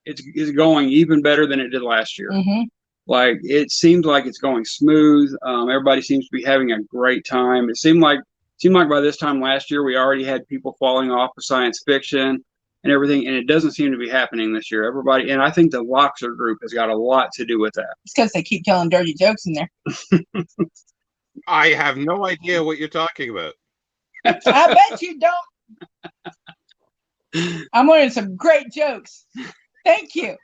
is going even better than it did last year. Mm-hmm. Like, it seems like it's going smooth. Everybody seems to be having a great time. It seemed like by this time last year we already had people falling off of science fiction and everything, and it doesn't seem to be happening this year. Everybody, and I think the Voxer group has got a lot to do with that. It's because they keep telling dirty jokes in there. I have no idea what you're talking about. I bet you don't. I'm learning some great jokes. Thank you.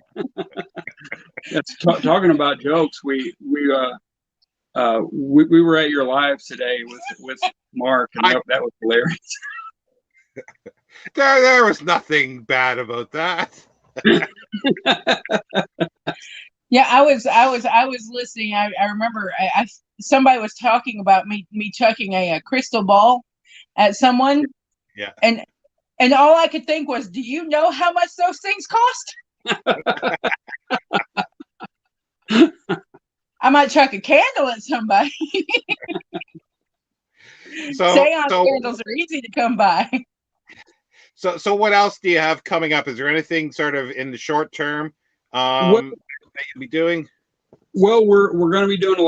That's talking about jokes. We were at your live today with Mark, and that was hilarious. There was nothing bad about that. Yeah, I was listening. I remember somebody was talking about me chucking a crystal ball at someone. Yeah. And all I could think was, do you know how much those things cost? I might chuck a candle at somebody. Seance candles are easy to come by. So what else do you have coming up? Is there anything sort of in the short term that you'll be doing? Well, we're going to be doing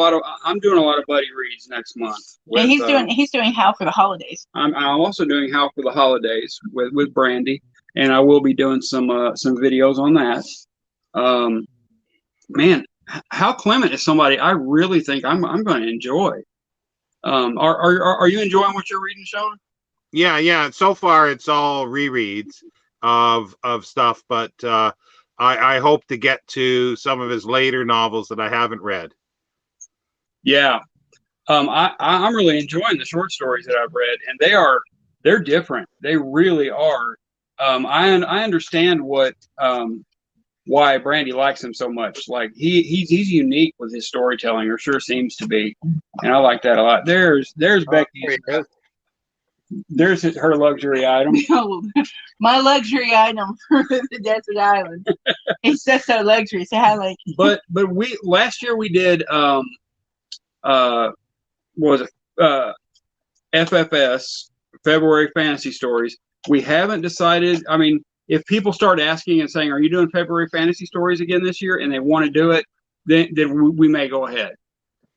I'm doing a lot of buddy reads next month. And he's doing How for the Holidays. I'm also doing How for the Holidays with Brandy, and I will be doing some videos on that. Man, Hal Clement is somebody I really think I'm going to enjoy. Are you enjoying what you're reading, Sean? Yeah. So far, it's all rereads of stuff, but I hope to get to some of his later novels that I haven't read. Yeah. I'm really enjoying the short stories that I've read, and they're different. They really are. I understand why Brandy likes him so much. Like he's unique with his storytelling, or sure seems to be, and I like that a lot. There's Becky. There's her luxury item. My luxury item for the desert island. It's just so luxury. So how like. But last year we did FFS, February Fantasy Stories. We haven't decided. I mean, if people start asking and saying, "Are you doing February Fantasy Stories again this year?" and they want to do it, then we may go ahead.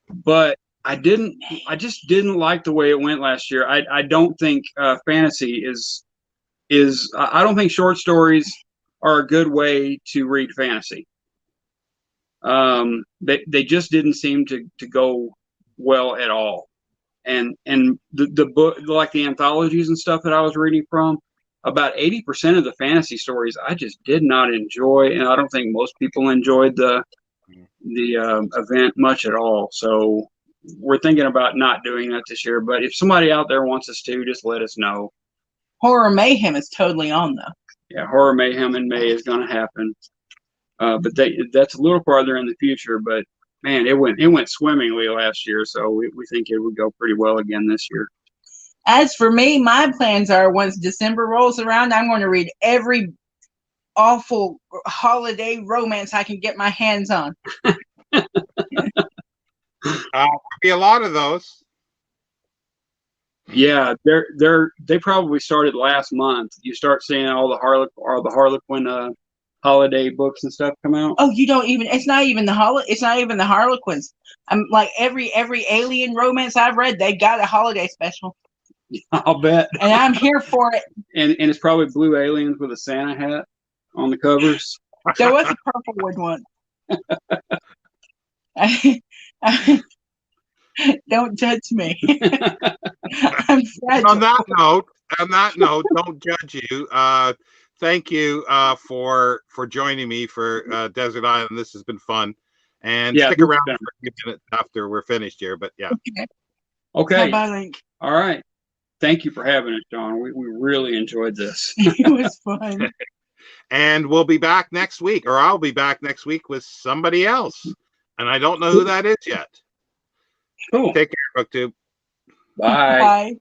But I just didn't like the way it went last year. I don't think fantasy is. I don't think short stories are a good way to read fantasy. They just didn't seem to go well at all. And the book, like the anthologies and stuff that I was reading from, about 80% of the fantasy stories I just did not enjoy, and I don't think most people enjoyed the event much at all. So we're thinking about not doing that this year. But if somebody out there wants us to, just let us know. Horror Mayhem is totally on though. Yeah, Horror Mayhem in May is going to happen, but that's a little farther in the future. But man, it went swimmingly last year, so we think it would go pretty well again this year. As for me, my plans are once December rolls around, I'm going to read every awful holiday romance I can get my hands on. There'll be a lot of those. Yeah, they probably started last month. You start seeing all the Harlequin holiday books and stuff come out. Oh, you don't even. It's not even the Harlequins. I'm like every alien romance I've read, they got a holiday special. I'll bet. And I'm here for it. And it's probably blue aliens with a Santa hat on the covers. There was a purple one. Don't judge me. I'm fragile. On that note, don't judge you. Thank you for joining me for Desert Island. This has been fun. And stick around for a few minutes after we're finished here. But yeah. Okay. Bye, Link. All right. Thank you for having us, John. We really enjoyed this. It was fun. And we'll be back next week, or I'll be back next week with somebody else. And I don't know who that is yet. Cool. Take care, BookTube. Bye. Bye.